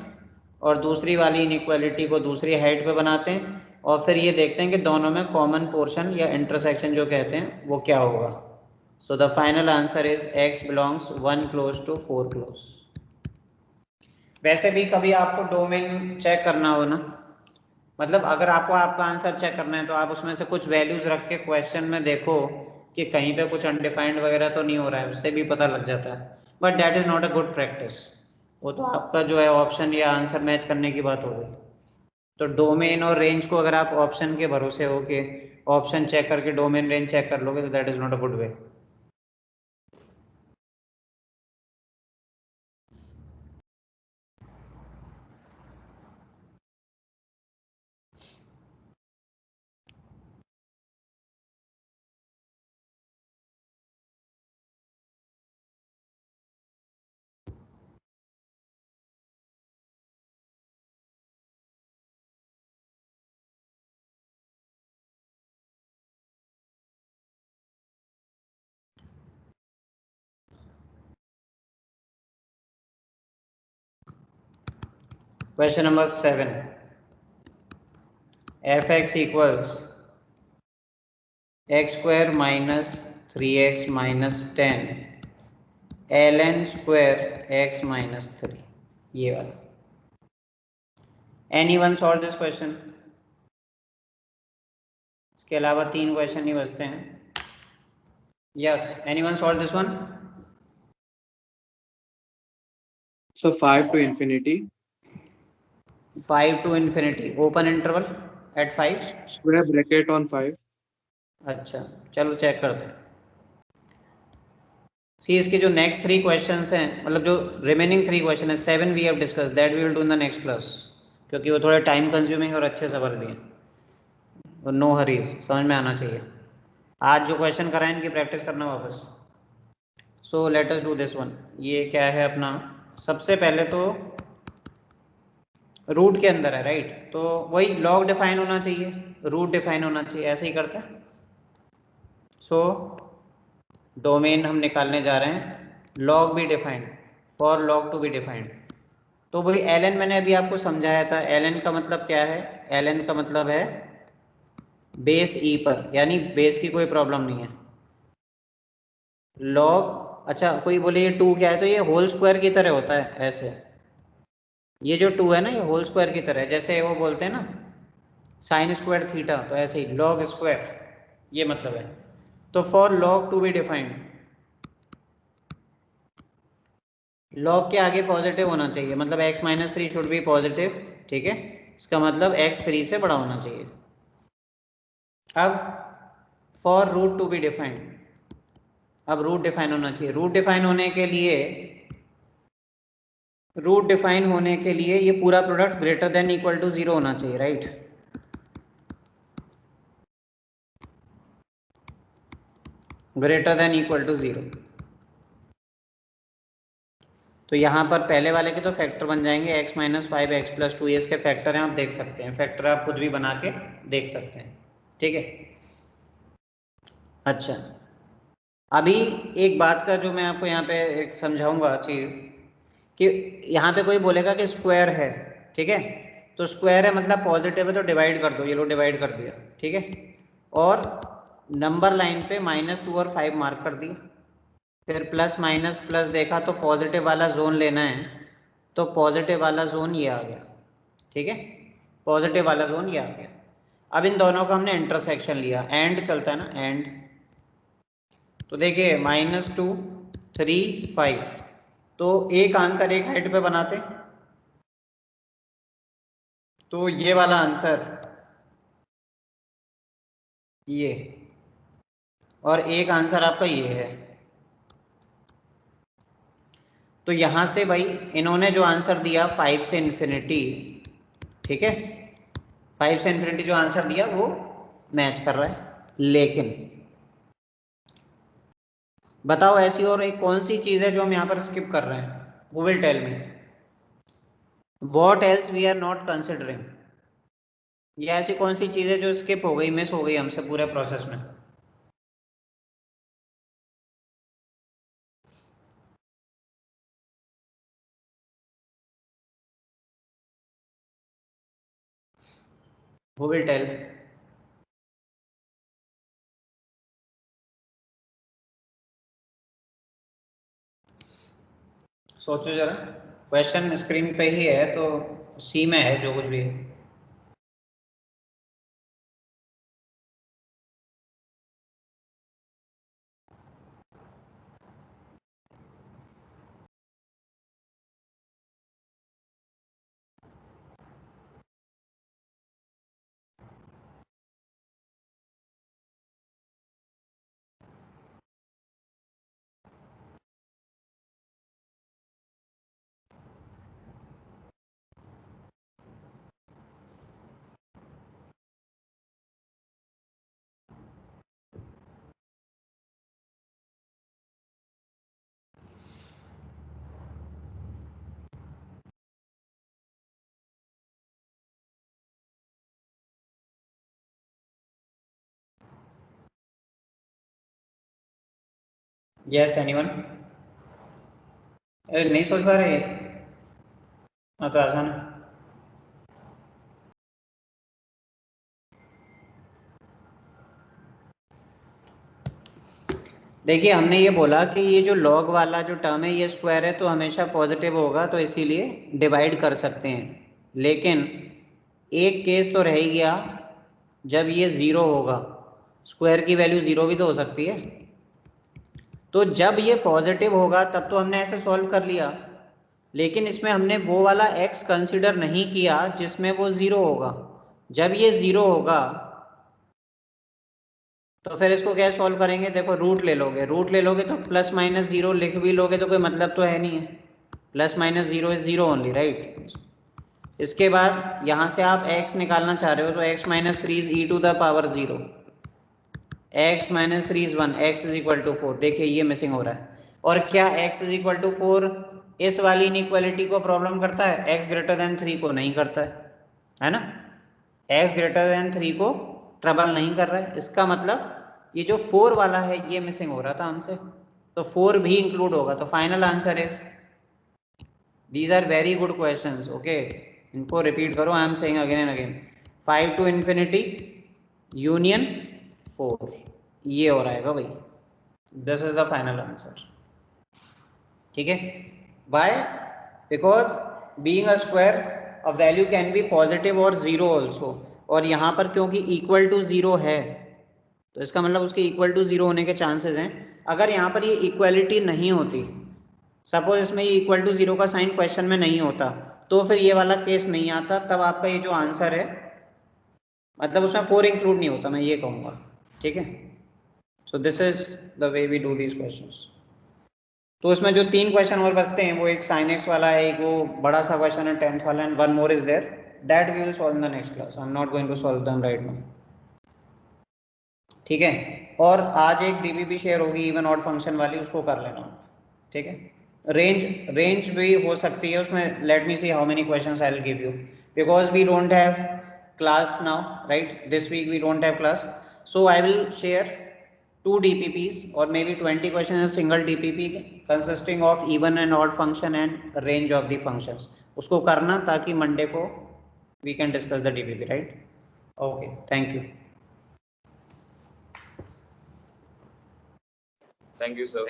और दूसरी वाली इनइक्वालिटी को दूसरी हाइट पे बनाते हैं, और फिर ये देखते हैं कि दोनों में कॉमन पोर्शन या इंटरसेक्शन जो कहते हैं वो क्या होगा। So the final answer is x belongs 1 close to 4 close. वैसे भी कभी आपको डोमेन चेक करना हो ना, मतलब अगर आपको आपका आंसर चेक करना है तो आप उसमें से कुछ वैल्यूज रख के क्वेश्चन में देखो कि कहीं पे कुछ अनडिफाइंड वगैरह तो नहीं हो रहा है, उससे भी पता लग जाता है। But that is not a good practice. वो तो आपका जो है ऑप्शन या आंसर मैच करने की बात हो गई। तो डोमेन और रेंज को अगर आप ऑप्शन के भरोसे हो कि ऑप्शन चेक करके डोमेन रेंज चेक कर लोगे, तो that is not a good way. Question number 7. f(x) equals x square minus 3x minus 10 ln square x minus 3, ये वाला। Anyone solve this question? इसके अलावा 3 क्वेश्चन ही बचते हैं। Yes, anyone solve this one? So 5 to infinity. 5 to infinity, open interval at 5. Square bracket on 5. अच्छा, चलो check करते हैं। सी इसके जो नेक्स्ट 3 क्वेश्चंस हैं, मतलब जो रिमेनिंग 3 क्वेश्चन है, 7 we have discuss, that we will do in the next class, क्योंकि वो थोड़े टाइम कंज्यूमिंग और अच्छे सवाल भी हैं। नो हरीज, समझ में आना चाहिए। आज जो क्वेश्चन कराएं इनकी प्रैक्टिस करना वापस। So let us do this one. ये क्या है अपना, सबसे पहले तो रूट के अंदर है राइट, तो वही लॉग डिफाइन होना चाहिए, रूट डिफाइन होना चाहिए, ऐसे ही करते हैं। सो डोमेन हम निकालने जा रहे हैं, log be defined, for log to be defined. तो वही एल मैंने अभी आपको समझाया था। एल का मतलब क्या है, एल का मतलब है बेस ई पर, यानी बेस की कोई प्रॉब्लम नहीं है। लॉग, अच्छा कोई बोले ये 2 क्या है, तो ये होल स्क्वायर की तरह होता है ऐसे। ये जो 2 है ना, ये होल स्क्वायर की तरह है, जैसे वो बोलते हैं ना साइन स्क्वायर थीटा, तो ऐसे ही लॉग स्क्वायर, ये मतलब है। तो for log to be defined, log के आगे पॉजिटिव होना चाहिए, मतलब x-3 शुड बी पॉजिटिव, ठीक है। इसका मतलब x 3 से बड़ा होना चाहिए। अब for root to be defined, अब रूट डिफाइन होना चाहिए। रूट डिफाइन होने के लिए, रूट डिफाइन होने के लिए ये पूरा product greater than equal to 0 होना चाहिए, right. Greater than equal to 0। तो यहाँ पर पहले वाले के तो फैक्टर बन जाएंगे x-5 x+2, ये इसके फैक्टर हैं, आप देख सकते हैं, फैक्टर आप खुद भी बना के देख सकते हैं, ठीक है। अच्छा, अभी एक बात का जो मैं आपको यहाँ पे एक समझाऊंगा चीज़, कि यहाँ पे कोई बोलेगा कि स्क्वायर है, ठीक है, तो स्क्वायर है मतलब पॉजिटिव है, तो डिवाइड कर दो, ये लो डिवाइड कर दिया, ठीक है। और नंबर लाइन पे -2 और 5 मार्क कर दिए, फिर प्लस माइनस प्लस देखा तो पॉजिटिव वाला जोन लेना है, तो पॉजिटिव वाला जोन ये आ गया, ठीक है, पॉजिटिव वाला जोन ये आ गया। अब इन दोनों का हमने इंटरसेक्शन लिया, एंड चलता है ना, एंड। तो देखिए -2 3 5, तो एक आंसर एक हाइट पे बनाते, तो ये वाला आंसर ये, और एक आंसर आपका ये है। तो यहाँ से भाई इन्होंने जो आंसर दिया 5 से इन्फिनिटी, ठीक है, 5 से इन्फिनिटी जो आंसर दिया वो मैच कर रहा है। लेकिन बताओ ऐसी और एक कौन सी चीज़ है जो हम यहाँ पर स्किप कर रहे हैं, who will tell me, what else we are not considering. ये ऐसी कौन सी चीज़ है जो स्किप हो गई, मिस हो गई हमसे पूरे प्रोसेस में। Who will tell. सोचो जरा, क्वेश्चन स्क्रीन पे ही है, तो सी में है जो कुछ भी है। यस एनीवन, अरे नहीं सोच पा रहे, हाँ तो आसान है। देखिए हमने ये बोला कि ये जो लॉग वाला जो टर्म है ये स्क्वायर है, तो हमेशा पॉजिटिव होगा, तो इसीलिए डिवाइड कर सकते हैं। लेकिन एक केस तो रह ही गया, जब ये 0 होगा, स्क्वायर की वैल्यू 0 भी तो हो सकती है। तो जब ये पॉजिटिव होगा तब तो हमने ऐसे सॉल्व कर लिया, लेकिन इसमें हमने वो वाला x कंसिडर नहीं किया जिसमें वो 0 होगा। जब ये 0 होगा तो फिर इसको क्या सॉल्व करेंगे, देखो रूट ले लोगे, रूट ले लोगे तो ±0 लिख भी लोगे तो कोई मतलब तो है नहीं है, ±0 इज 0 ओनली, राइट। इसके बाद यहाँ से आप x निकालना चाह रहे हो तो x minus 3 is e to the power 0, x minus 3 is 1, x is equal to 4। देखिए ये मिसिंग हो रहा है। और क्या x इज इक्वल टू 4 इस वाली इनइक्वालिटी को प्रॉब्लम करता है? x ग्रेटर देन 3 को नहीं करता है ना? x ग्रेटर देन 3 को ट्रबल नहीं कर रहा है। इसका मतलब ये जो 4 वाला है ये मिसिंग हो रहा था हमसे, तो 4 भी इंक्लूड होगा। तो final answer is, these are very good questions, okay, इनको रिपीट करो। I am saying again and again, 5 to infinity union 4, ये हो रहेगा भाई। This is the final answer, ठीक है। Why? Because being a square a value can be positive और zero also, और यहाँ पर क्योंकि इक्वल टू जीरो है तो इसका मतलब उसके इक्वल टू जीरो होने के चांसेस हैं। अगर यहाँ पर ये इक्वलिटी नहीं होती, सपोज इसमें ये इक्वल टू जीरो का साइन क्वेश्चन में नहीं होता, तो फिर ये वाला केस नहीं आता, तब आपका ये जो आंसर है मतलब उसमें 4 इंक्लूड नहीं होता, मैं ये कहूँगा, ठीक है। So this is the way we do these questions. तो इसमें जो 3 क्वेश्चन और बचते हैं वो एक साइन एक्स वाला है, एक वो बड़ा सा क्वेश्चन है 10th वाला, and one more is there, that we will solve in the next class. I am not going to solve them right now, ठीक है। और आज एक डीबीपी शेयर होगी इवन ऑड फंक्शन वाली, उसको कर लेना, ठीक है। रेंज भी हो सकती है उसमें, let me see how many questions I will give you, because we don't have class now, right, this week we don't have class, so I will share 2 DPPs or maybe 20 questions in a single DPP consisting of even and odd function and range of the functions. उसको करना ताकि Monday को we can discuss the DPP, right? Okay, thank you. Thank you, sir.